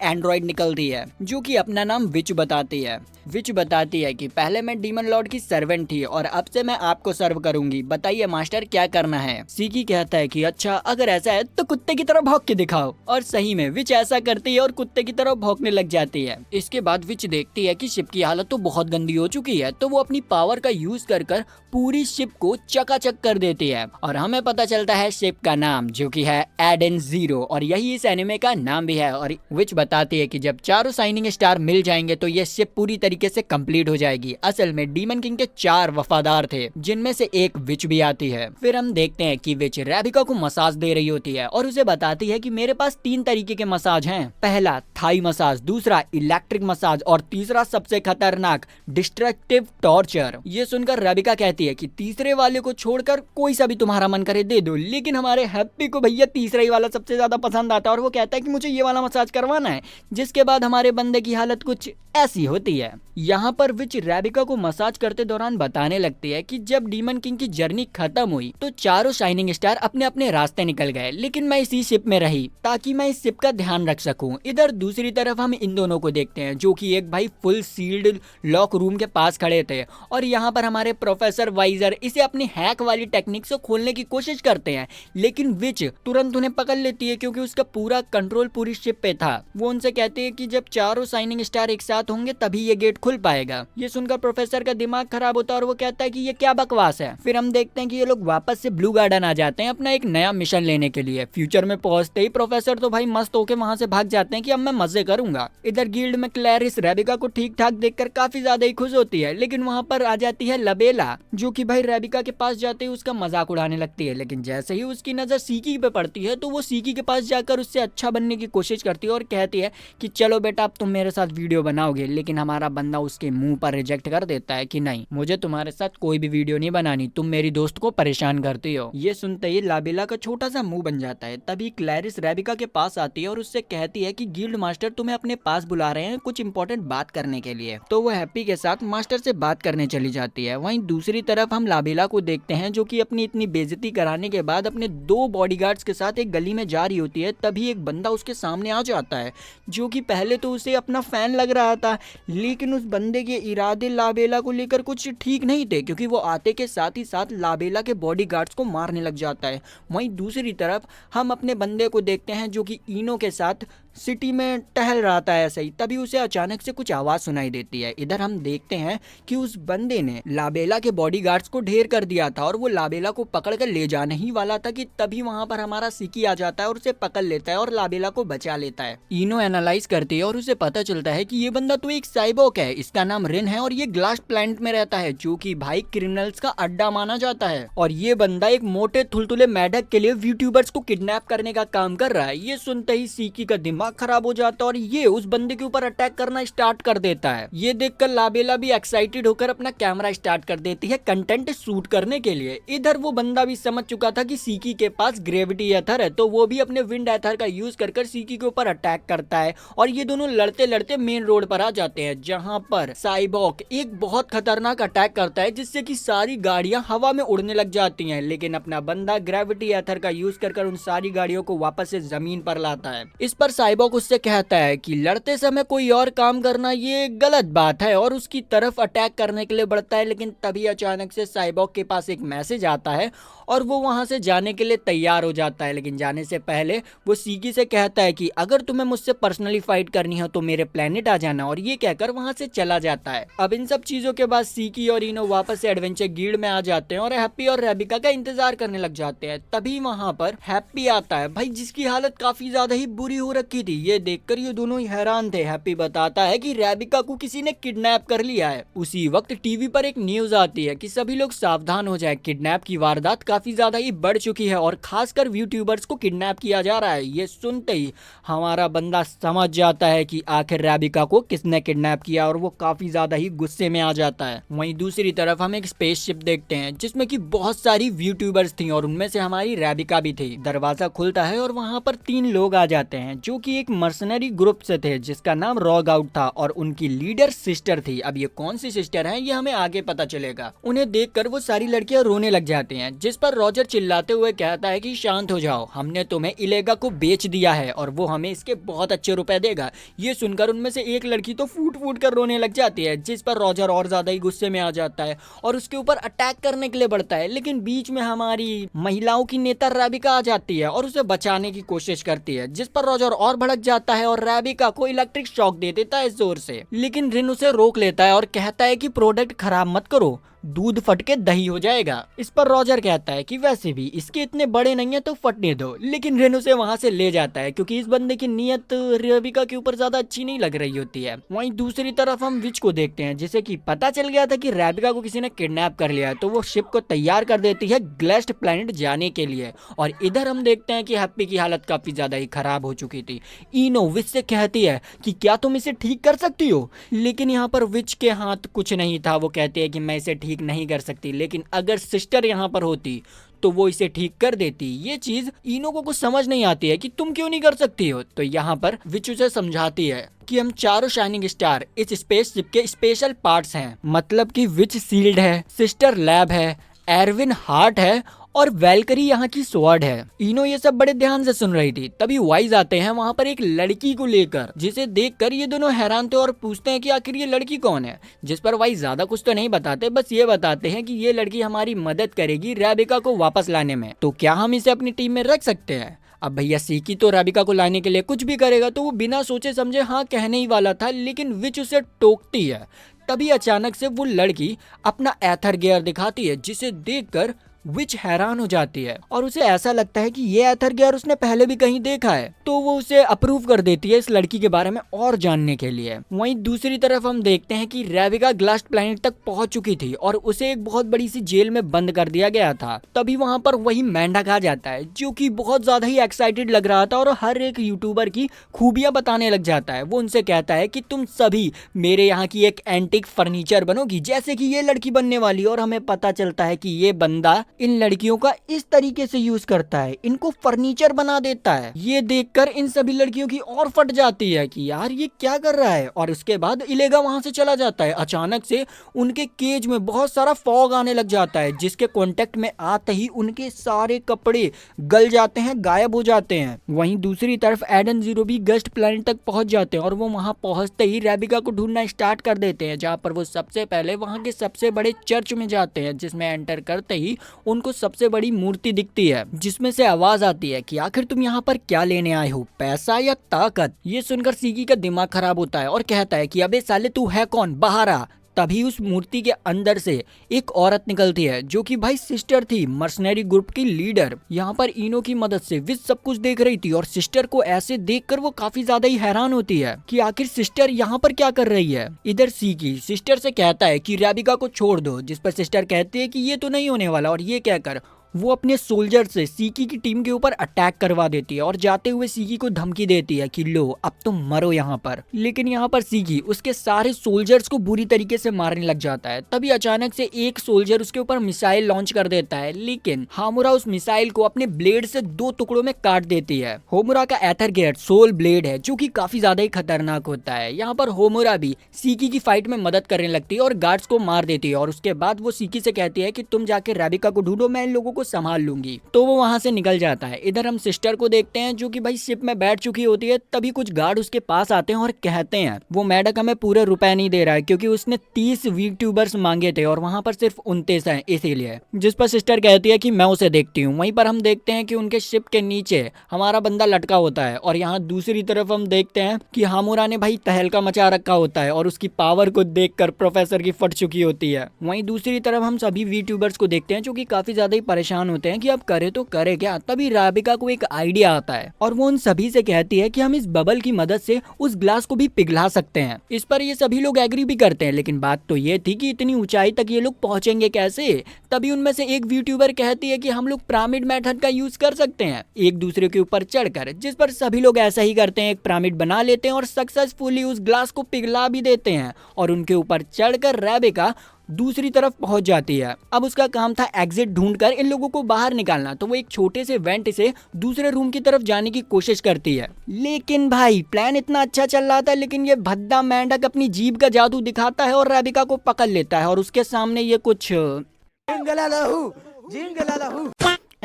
एंड्रॉइड निकलती है जो कि अपना नाम विच बताती है। विच बताती है कि पहले मैं डीमन लॉर्ड की सर्वेंट थी और अब से मैं आपको सर्व करूंगी, बताइए मास्टर क्या करना है। सीकी कहता है कि अच्छा अगर ऐसा है तो कुत्ते की तरह भौंक के दिखाओ। और सही में विच ऐसा करती है और कुत्ते की तरह भौंकने लग जाती है। इसके बाद विच देखती है कि शिप की हालत तो बहुत गंदी हो चुकी है, तो वो अपनी पावर का यूज कर पूरी शिप को चकाचक कर देती है और हमें पता चलता है शिप का नाम जो कि है एडन जीरो और यही इस एनिमे का नाम भी है। और विच बताती है कि जब चारों शाइनिंग स्टार मिल जाएंगे तो ये शिप पूरी तरीके से कंप्लीट हो जाएगी। असल में डीमन किंग के 4 वफादार थे, जिनमें से एक विच भी आती है। फिर हम देखते हैं कि विच रेबिका को मसाज दे रही होती है और उसे बताती है कि मेरे पास 3 तरीके के मसाज हैं। पहला थाई मसाज, दूसरा इलेक्ट्रिक मसाज और तीसरा सबसे खतरनाक डिस्ट्रक्टिव टॉर्चर। ये सुनकर रेबिका कहती है कि तीसरे वाले को छोड़कर कोई सा भी तुम्हारा मन करे दे दो, लेकिन हमारे हैप्पी को भैया तीसरा ही वाला सबसे ज्यादा पसंद आता है और वो कहता है कि मुझे ये वाला मसाज करवाना है। जिसके बाद हमारे बंदे की हालत कुछ ऐसी होती है। यहाँ पर विच रेबिका को मसाज करते दौरान बताने लगती है कि जब डीमन किंग की जर्नी खत्म हुई तो चारों शाइनिंग स्टार अपने अपने रास्ते निकल गए, लेकिन मैं इसी शिप में रही ताकि मैं इस शिप का ध्यान रख सकूं। इधर दूसरी तरफ हम इन दोनों को देखते हैं जो कि एक भाई फुल सील्ड लॉक रूम के पास खड़े थे और यहाँ पर हमारे प्रोफेसर वाइजर इसे अपनी हैक वाली टेक्निक से खोलने की कोशिश करते हैं, लेकिन विच तुरंत उन्हें पकड़ लेती है क्योंकि उसका पूरा कंट्रोल पूरी शिप पे था। वो उनसे कहती है कि जब चारों शाइनिंग स्टार एक साथ होंगे तभी ये गेट खुल पाएगा। ये सुनकर प्रोफेसर का दिमाग खराब होता है और वो कहता है कि ये क्या बकवास है। फिर हम देखते हैं कि ये लोग वापस से ब्लू गार्डन आ जाते हैं अपना एक नया मिशन लेने के लिए। फ्यूचर में पहुंचते ही प्रोफेसर तो भाई मस्त होके वहां से भाग जाते हैं कि अब मैं मजे करूंगा। इधर गिल्ड में क्लैरिस रेबिका को ठीक ठाक देखकर काफी ज्यादा ही खुश होती है, लेकिन वहां पर आ जाती है लबेला जो कि भाई रेबिका के पास जाते ही उसका मजाक उड़ाने लगती है। लेकिन जैसे ही उसकी नजर सीकी पे पड़ती है तो वो सीकी के पास जाकर उससे अच्छा बनने की कोशिश करती है और कहती है कि चलो बेटा अब तुम मेरे साथ वीडियो बनाओगे। लेकिन हमारा बंदा उसके मुंह पर रिजेक्ट कर देता है कि नहीं, मुझे तुम्हारे साथ कोई भी वीडियो नहीं बनानी, तुम मेरी दोस्त को परेशान करती हो। ये सुनते ही लाबेला का छोटा सा मुंह बन जाता है। तभी क्लैरिस रेबिका के पास आती है और उससे कहती है कि गिल्ड मास्टर तुम्हें अपने पास बुला रहे हैं कुछ इंपॉर्टेंट बात करने के लिए। तो वो हैप्पी के साथ मास्टर से बात करने चली जाती है। वहीं दूसरी तरफ हम लाबेला को देखते हैं जो कि अपनी इतनी बेइज्जती कराने के बाद अपने 2 बॉडीगार्ड्स के साथ एक गली में जा रही होती है। तभी एक बंदा उसके सामने आ जाता है जो कि पहले तो उसे अपना फैन लग रहा था, लेकिन उस बंदे के इरादे लाबेला को लेकर कुछ ठीक नहीं थे क्योंकि वो आते के साथ ही साथ लाबेला के बॉडीगार्ड्स को मारने लग जाता है। वहीं दूसरी तरफ हम अपने बंदे को देखते हैं जो कि इनो के साथ सिटी में टहल रहा था ऐसे ही, तभी उसे अचानक से कुछ आवाज सुनाई देती है। इधर हम देखते हैं कि उस बंदे ने लाबेला के बॉडीगार्ड्स को ढेर कर दिया था और वो लाबेला को पकड़ कर ले जाने ही वाला था कि तभी वहां पर हमारा सिकी आ जाता है और उसे पकड़ लेता है और लाबेला को बचा लेता है। इनो एनालाइज करती है और उसे पता चलता है कि ये बंदा तो एक साइबोर्ग है, इसका नाम रिन है और ये ग्लास प्लैनेट में रहता है जो कि भाई क्रिमिनल्स का अड्डा माना जाता है। और ये बंदा एक मोटे थुलथुले मेढक के लिए यूट्यूबर्स को किडनैप करने का काम कर रहा है। ये सुनते ही सीकी का दिमाग खराब हो जाता है और ये उस बंदे के ऊपर अटैक करना स्टार्ट कर देता है। ये देखकर लाबेला भी एक्साइटेड होकर अपना कैमरा स्टार्ट कर देती है कंटेंट शूट करने के लिए। इधर वो बंदा भी समझ चुका था कि सीकी के पास ग्रेविटी एथर है, तो वो भी अपने विंड एथर का यूज कर सीकी के ऊपर अटैक करता है और ये दोनों लड़ते लड़ते मेन रोड पर आ जाते हैं, जहां पर साइबोर्ग एक बहुत खतरनाक अटैक करता है जिससे कि सारी गाड़ियां हवा में उड़ने लग जाती हैं। लेकिन अपना बंदा ग्रेविटी एथर का यूज कर उन सारी गाड़ियों को वापस से जमीन पर लाता है। इस पर साइबोर्ग उससे कहता है कि लड़ते समय कोई और काम करना ये गलत बात है और उसकी तरफ अटैक करने के लिए बढ़ता है। लेकिन तभी अचानक से साइबोर्ग के पास एक मैसेज आता है और वो वहां से जाने के लिए तैयार हो जाता है। लेकिन जाने से पहले वो सीकी से कहता है कि अगर तुम्हें मुझसे पर्सनली फाइट करनी हो तो मेरे प्लेनेट आ जाना, और ये कहकर वहां से चला जाता है। अब इन सब चीजों के बाद सीकी और इनो वापस से एडवेंचर गिल्ड में आ जाते हैं और हैप्पी और रेबिका का इंतजार करने लग जाते हैं। तभी वहां पर हैप्पी आता है भाई, जिसकी हालत काफी ज्यादा ही बुरी हो रखी थी। ये देखकर ये दोनों ही हैरान थे। हैप्पी बताता है कि रेबिका को किसी ने किडनैप कर लिया है। उसी वक्त टीवी पर एक न्यूज आती है कि सभी लोग सावधान हो जाए, किडनैप की वारदात काफी ज्यादा ही बढ़ चुकी है और खासकर यूट्यूबर्स को किडनैप किया जा रहा है। ये सुनते ही हमारा बंदा समझ जाता है कि आखिर रेबिका को किसने किडनैप किया और वो काफी ज्यादा ही गुस्से में आ जाता है। वहीं दूसरी तरफ हम एक स्पेसशिप देखते हैं जिसमें कि बहुत सारी यूट्यूबर्स थी और उनमें से हमारी रेबिका भी थी। दरवाजा खुलता है और वहां पर 3 लोग आ जाते हैं जो कि एक मर्सनरी ग्रुप से थे जिसका नाम रॉग आउट था और उनकी लीडर सिस्टर थी। अब ये कौन सी सिस्टर है ये हमें आगे पता चलेगा। उन्हें देखकर वो सारी लड़कियां रोने लग जाती हैं, जिस पर रॉजर चिल्लाते हुए कहता है कि शांत हो जाओ, हमने तुम्हें इलेगा को बेच दिया है और वो हमें इसके बहुत अच्छे रुपए देगा। ये सुनकर उनमें से एक लड़की तो फूट फूट कर रोने लग जाती है, जिस पर रॉजर और ज्यादा ही गुस्से में आ जाता है और उसके ऊपर अटैक करने के लिए बढ़ता है। लेकिन बीच में हमारी महिलाओं की नेता रेबिका आ जाती है और उसे बचाने की कोशिश करती है, जिस पर रॉजर और भड़क जाता है और रेबिका को इलेक्ट्रिक शॉक दे देता है जोर से। लेकिन रिन उसे रोक लेता है और कहता है कि प्रोडक्ट खराब मत करो, दूध फट के दही हो जाएगा। इस पर रॉजर कहता है कि वैसे भी इसके इतने बड़े नहीं है तो फटने दो। लेकिन रिन उसे वहां से ले जाता है क्योंकि इस बंदे की नीयत रेबिका के ऊपर ज्यादा अच्छी नहीं लग रही होती है। वहीं दूसरी तरफ हम विच को देखते हैं जिसे कि पता चल गया था कि रेबिका को किसी ने किडनैप कर लिया है, तो वो शिप को तैयार कर देती है ग्लेस्ट प्लैनेट जाने के लिए। और इधर हम देखते हैं कि हैप्पी की हालत काफी ज्यादा ही खराब हो चुकी थी। इनो विच से कहती है कि क्या तुम इसे ठीक कर सकती हो, लेकिन यहाँ पर विच के हाथ कुछ नहीं था। वो कहते हैं कि मैं इसे ठीक नहीं कर सकती, लेकिन अगर सिस्टर यहाँ पर होती तो वो इसे ठीक कर देती। ये चीज इनो को कुछ समझ नहीं आती है कि तुम क्यों नहीं कर सकती हो। तो यहाँ पर विच उसे समझाती है कि हम चारों शाइनिंग स्टार इस स्पेसशिप के स्पेशल पार्ट्स हैं, मतलब कि विच सील्ड है, सिस्टर लैब है, एरविन हार्ट है और वेलकरी यहाँ की स्वॉर्ड है। इनो ये सब बड़े ध्यान से सुन रही थी। तभी वाइज आते हैं वहाँ पर एक लड़की को लेकर, जिसे देखकर ये दोनों हैरान थे और पूछते हैं कि आखिर ये लड़की कौन है। जिस पर वाइज ज्यादा कुछ तो नहीं बताते, बस ये बताते हैं कि ये लड़की हमारी मदद करेगी रेबिका को वापस लाने में, तो क्या हम इसे अपनी टीम में रख सकते हैं। अब भैया सीकी तो रेबिका को लाने के लिए कुछ भी करेगा, तो वो बिना सोचे समझे हाँ कहने ही वाला था, लेकिन विच उसे टोकती है। तभी अचानक से वो लड़की अपना एथर गियर दिखाती है, जिसे देखकर विच हैरान हो जाती है और उसे ऐसा लगता है कि ये एथर गियर उसने पहले भी कहीं देखा है, तो वो उसे अप्रूव कर देती है इस लड़की के बारे में और जानने के लिए। वहीं दूसरी तरफ हम देखते हैं कि रेबिका ग्लास प्लैनेट तक पहुंच चुकी थी और उसे एक बहुत बड़ी सी जेल में बंद कर दिया गया था। तभी वहां पर वही मेंढक आ जाता है जो कि बहुत ज्यादा ही एक्साइटेड लग रहा था और हर एक यूट्यूबर की खूबियां बताने लग जाता है। वो उनसे कहता है कि तुम सभी मेरे यहाँ की एक एंटीक फर्नीचर बनोगी, जैसे कि ये लड़की बनने वाली। और हमें पता चलता है कि ये बंदा इन लड़कियों का इस तरीके से यूज करता है, इनको फर्नीचर बना देता है। ये देखकर इन सभी लड़कियों की और फट जाती है कि यार ये क्या कर रहा है। और उसके बाद इलेगा वहां से चला जाता है। अचानक से उनके केज में बहुत सारा फॉग आने लग जाता है, जिसके कांटेक्ट में आते ही उनके सारे कपड़े गल जाते हैं, गायब हो जाते हैं। वहीं दूसरी तरफ एडन जीरो भी गेस्ट प्लैनेट तक पहुंच जाते हैं और वो वहां पहुंचते ही रेबिका को ढूंढना स्टार्ट कर देते हैं, जहां पर वो सबसे पहले वहां के सबसे बड़े चर्च में जाते हैं, जिसमें एंटर करते ही उनको सबसे बड़ी मूर्ति दिखती है जिसमें से आवाज आती है कि आखिर तुम यहाँ पर क्या लेने आए हो, पैसा या ताकत। ये सुनकर सीकी का दिमाग खराब होता है और कहता है कि अबे साले तू है कौन, बाहर आ। तभी उस मूर्ति के अंदर से एक औरत निकलती है जो कि भाई सिस्टर थी, मर्सनरी ग्रुप की लीडर। यहाँ पर इनो की मदद से विज सब कुछ देख रही थी और सिस्टर को ऐसे देखकर वो काफी ज्यादा ही हैरान होती है कि आखिर सिस्टर यहाँ पर क्या कर रही है। इधर सीकी सिस्टर से कहता है कि राबिका को छोड़ दो, जिस पर सिस्टर कहती है कि ये तो नहीं होने वाला, और ये कहकर वो अपने सोल्जर से सीकी की टीम के ऊपर अटैक करवा देती है और जाते हुए सीकी को धमकी देती है कि लो अब तुम मरो यहाँ पर। लेकिन यहाँ पर सीकी उसके सारे सोल्जर्स को बुरी तरीके से मारने लग जाता है। तभी अचानक से एक सोल्जर उसके ऊपर मिसाइल लॉन्च कर देता है, लेकिन हामुरा उस मिसाइल को अपने ब्लेड से 2 टुकड़ों में काट देती है। होमुरा का एथर गेट सोल ब्लेड है जो कि काफी ज्यादा ही खतरनाक होता है। यहाँ पर होमुरा भी सीकी की फाइट में मदद करने लगती है और गार्ड्स को मार देती है और उसके बाद वो सीकी से कहती है कि तुम जाके राबिका को ढूंढो, मैं इन लोगों को संभाल लूंगी। तो वो वहां से निकल जाता है। इधर हम सिस्टर को देखते हैं जो कि भाई शिप में बैठ चुकी होती है। तभी कुछ गार्ड उसके पास आते हैं और कहते हैं वो मेढक हमें पूरे रुपए नहीं दे रहा है क्योंकि उसने 30 वीट्यूबर्स मांगे थे और वहां पर सिर्फ 29 हैं, इसीलिए। जिस पर सिस्टर कहती है कि मैं उसे देखती हूँ। वहीं पर हम देखते हैं कि उनके शिप के नीचे हमारा बंदा लटका होता है और यहाँ दूसरी तरफ हम देखते हैं कि हामुरा ने भाई तहलका मचा रखा होता है और उसकी पावर को देखकर प्रोफेसर की फट चुकी होती है। वहीं दूसरी तरफ हम सभी वीट्यूबर्स को देखते हैं जो कि काफी ज्यादा ही परेशान होते हैं कि अब करे तो करे क्या। तभी राबिका को एक आइडिया आता है और वो उन सभी से कहती है कि हम इस बबल की मदद से उस ग्लास को भी पिघला सकते हैं। इस पर ये सभी लोग एग्री भी करते हैं, लेकिन बात तो ये थी कि इतनी ऊंचाई तक ये लोग पहुंचेंगे कैसे। तभी उनमें से एक यूट्यूबर कहती है कि हम लोग पिरामिड मेथड का यूज कर सकते हैं, एक दूसरे के ऊपर चढ़कर। जिस पर सभी लोग ऐसा ही करते हैं, एक पिरामिड बना लेते हैं और सक्सेसफुली उस ग्लास को पिघला भी देते हैं और उनके ऊपर चढ़कर राबिका दूसरी तरफ पहुंच जाती है। अब उसका काम था एग्जिट ढूंढकर इन लोगों को बाहर निकालना। तो वो एक छोटे से वेंट से दूसरे रूम की तरफ जाने की कोशिश करती है, लेकिन भाई प्लान इतना अच्छा चल रहा था, लेकिन ये भद्दा मेंढक अपनी जीभ का जादू दिखाता है और राबिका को पकड़ लेता है और उसके सामने ये कुछ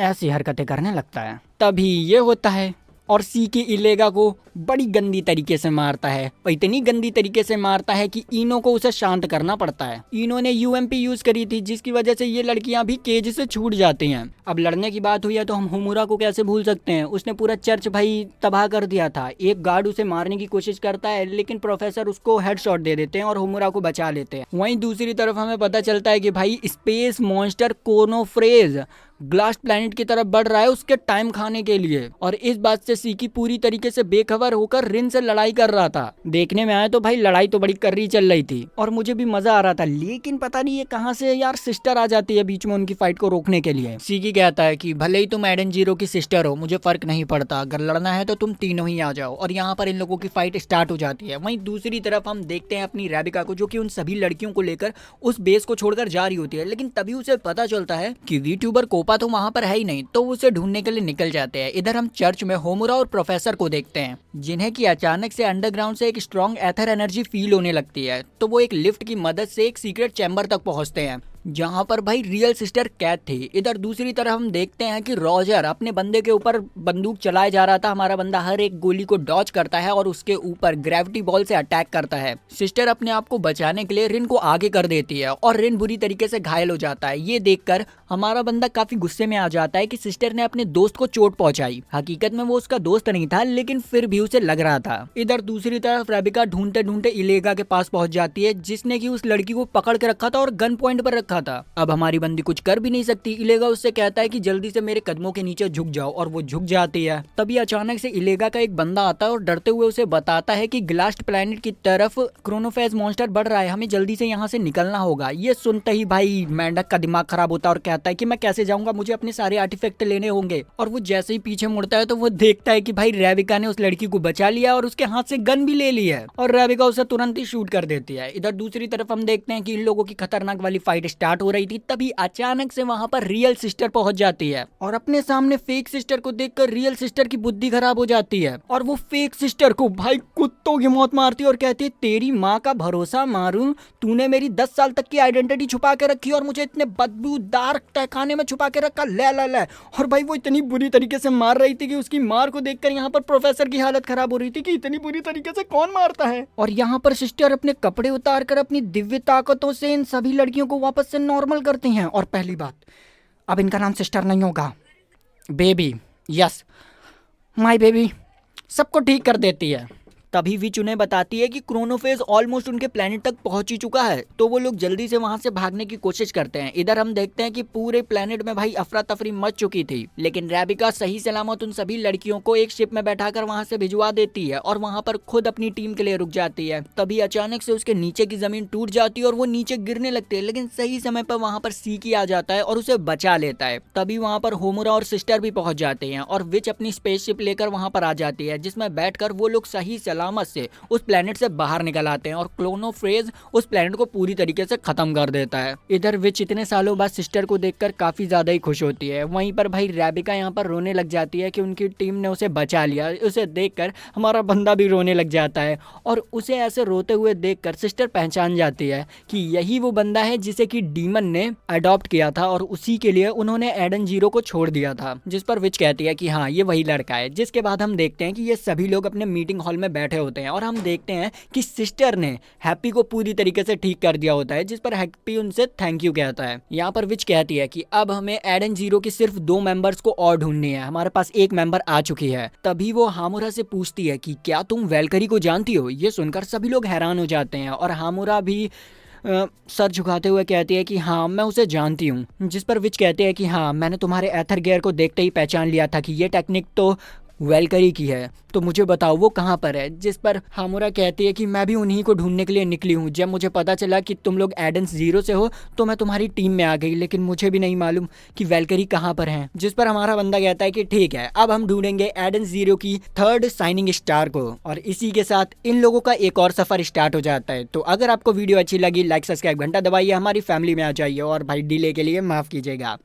ऐसी हरकतें करने लगता है। तभी ये होता है और सीकी इलेगा को बड़ी गंदी तरीके से मारता है और इतनी गंदी तरीके से मारता है कि इनो को उसे शांत करना पड़ता है। इनो ने यूएमपी यूज करी थी जिसकी वजह से ये लड़कियां भी केज से छूट जाती हैं। अब लड़ने की बात हुई है तो हम होमुरा को कैसे भूल सकते हैं, उसने पूरा चर्च भाई तबाह कर दिया था। एक गार्ड उसे मारने की कोशिश करता है लेकिन प्रोफेसर उसको हेडशॉट दे देते हैं और होमुरा को बचा लेते हैं। वहीं दूसरी तरफ हमें पता चलता है कि भाई स्पेस मॉन्स्टर कोनोफ्रेज ग्लास प्लैनेट की तरफ बढ़ रहा है उसके टाइम खाने के लिए, और इस बात से सीकी पूरी तरीके से बेखबर होकर रिन से लड़ाई कर रहा था। देखने में आया तो भाई लड़ाई तो बड़ी कर्री चल रही थी और मुझे भी मजा आ रहा था, लेकिन पता नहीं ये कहां से यार सिस्टर आ जाती है बीच में उनकी फाइट को रोकने के लिए। सीकी कहता है कि भले ही तुम एडन जीरो की सिस्टर हो, मुझे फर्क नहीं पड़ता, अगर लड़ना है तो तुम तीनों ही आ जाओ। और यहाँ पर इन लोगों की फाइट स्टार्ट हो जाती है। वहीं दूसरी तरफ हम देखते हैं अपनी राबिका को जो कि उन सभी लड़कियों को लेकर उस बेस को छोड़कर जा रही होती है, लेकिन तभी उसे पता चलता है कि वीट्यूबर कोपा तो वहां पर है ही नहीं, तो उसे ढूंढने के लिए निकल जाते हैं। इधर हम चर्च में होमुरा और प्रोफेसर को देखते हैं जिन्हें कि अचानक से अंडरग्राउंड से एक स्ट्रॉन्ग एथर एनर्जी फील होने लगती है। तो वो एक लिफ्ट की मदद से एक सीक्रेट चैम्बर तक पहुंचते हैं जहां पर भाई रियल सिस्टर कैद थी। इधर दूसरी तरफ हम देखते हैं कि रॉजर अपने बंदे के ऊपर बंदूक चलाए जा रहा था। हमारा बंदा हर एक गोली को डॉज करता है और उसके ऊपर ग्रेविटी बॉल से अटैक करता है। सिस्टर अपने आप को बचाने के लिए रिन को आगे कर देती है और रिन बुरी तरीके से घायल हो जाता है। ये देखकर हमारा बंदा काफी गुस्से में आ जाता है कि सिस्टर ने अपने दोस्त को चोट पहुंचाई। हकीकत में वो उसका दोस्त नहीं था, लेकिन फिर भी उसे लग रहा था। इधर दूसरी तरफ राबिका ढूंढते ढूंढते इलेगा के पास पहुंच जाती है जिसने की उस लड़की को पकड़ के रखा था और गन पॉइंट पर रखा था। अब हमारी बंदी कुछ कर भी नहीं सकती। इलेगा उससे कहता है कि जल्दी से मेरे कदमों के नीचे झुक जाओ, और वो झुक जाती है। तभी अचानक से इलेगा का एक बंदा आता है और डरते हुए उसे बताता है कि ग्लास्ट प्लैनेट की तरफ क्रोनोफेज मॉन्स्टर बढ़ रहा है, हमें जल्दी से यहाँ से निकलना होगा। ये सुनते ही भाई मेंढक का दिमाग खराब होता है और कहता है कि मैं कैसे जाऊंगा, मुझे अपने सारे आर्टिफैक्ट लेने होंगे। और वो जैसे ही पीछे मुड़ता है तो वो देखता है कि भाई राबिका ने उस लड़की को बचा लिया और उसके हाथ से गन भी ले ली है और राबिका उसे तुरंत ही शूट कर देती है। इधर दूसरी तरफ हम देखते हैं कि इन लोगों की खतरनाक वाली फाइट स्टार्ट हो रही थी। तभी अचानक से वहां पर रियल सिस्टर पहुंच जाती है और अपने सामने फेक सिस्टर को देखकर रियल सिस्टर की बुद्धि खराब हो जाती है और वो फेक सिस्टर को भाई कुत्तों की मौत मारती है और कहती है तेरी माँ का भरोसा मारूं, तूने मेरी 10 साल तक की आइडेंटिटी छुपा के रखी और मुझे इतने बदबूदार तहखाने में छुपा के रखा, ले ले ले। और भाई वो इतनी बुरी तरीके से मार रही थी कि उसकी मार को देखकर यहाँ पर प्रोफेसर की हालत खराब हो रही थी कि इतनी बुरी तरीके से कौन मारता है। और यहाँ पर सिस्टर अपने कपड़े उतार कर अपनी दिव्य ताकतों से इन सभी लड़कियों को वापस से नॉर्मल करती हैं। और पहली बात, अब इनका नाम सिस्टर नहीं होगा, बेबी। यस, माय बेबी सबको ठीक कर देती है। तभी विच उन्हें बताती है कि क्रोनोफेज ऑलमोस्ट उनके प्लेनेट तक पहुंच ही चुका है, तो वो लोग जल्दी से वहां से भागने की कोशिश करते हैं। इधर हम देखते हैं कि पूरे प्लेनेट में भाई अफरा तफरी मच चुकी थी, लेकिन रेबिका सही सलामत उन सभी लड़कियों को एक शिप में बैठाकर वहां से भिजवा देती है और वहां पर खुद अपनी टीम के लिए रुक जाती है। तभी अचानक से उसके नीचे की जमीन टूट जाती है और वो नीचे गिरने लगती है, लेकिन सही समय पर वहां पर सीकी आ जाता है और उसे बचा लेता है। तभी वहां पर होमुरा और सिस्टर भी पहुंच जाते हैं और विच अपनी स्पेसशिप लेकर वहां पर आ जाती है, जिसमें बैठकर वो लोग सही सलामत से उस प्लेनेट से बाहर निकल आते हैं और क्लोनोफेज उस प्लेनेट को पूरी तरीके से खत्म कर देता है। इधर विच इतने सालों बाद सिस्टर को देखकर काफी ज्यादा ही खुश होती है। वहीं पर भाई रेबिका यहाँ पर रोने लग जाती है कि उनकी टीम ने उसे बचा लिया। उसे देखकर हमारा बंदा भी रोने लग जाता है और उसे ऐसे रोते हुए देखकर सिस्टर पहचान जाती है कि यही वो बंदा है जिसे कि डीमन ने अडॉप्ट किया था और उसी के लिए उन्होंने एडन जीरो को छोड़ दिया था। जिस पर विच कहती है कि हाँ ये वही लड़का है। जिसके बाद हम देखते हैं कि ये सभी लोग अपने मीटिंग हॉल में बैठे होते हैं और हम देखते हैं कि सिस्टर ने हैप्पी को पूरी तरीके से ठीक कर दिया होता है, जिस पर हैप्पी उनसे थैंक यू कहता है। यहाँ पर विच कहती है कि अब हमें एडन जीरो की सिर्फ 2 मेंबर्स को और ढूंढनी है, हमारे पास 1 मेंबर आ चुकी है। तभी वो हामुरा से पूछती है कि क्या तुम वेलकरी को जानती हो। ये सुनकर सभी लोग हैरान हो जाते हैं और हामुरा भी सर झुकाते हुए कहती है कि हाँ मैं उसे जानती हूँ। जिस पर विच कहते हैं कि हाँ मैंने तुम्हारे एथर गियर को देखते ही पहचान लिया था कि ये टेक्निक तो वेलकरी की है, तो मुझे बताओ वो कहाँ पर है। जिस पर हामुरा कहती है कि मैं भी उन्हीं को ढूंढने के लिए निकली हूँ। जब मुझे पता चला कि तुम लोग एडेंस जीरो से हो तो मैं तुम्हारी टीम में आ गई, लेकिन मुझे भी नहीं मालूम कि वेलकरी कहाँ पर है। जिस पर हमारा बंदा कहता है कि ठीक है अब हम ढूंढेंगे एडेंस जीरो की 3rd साइनिंग स्टार को। और इसी के साथ इन लोगों का एक और सफर स्टार्ट हो जाता है। तो अगर आपको वीडियो अच्छी लगी लाइक सब्सक्राइब घंटा दबाइए, हमारी फैमिली में आ जाइए और भाई डिले के लिए माफ कीजिएगा।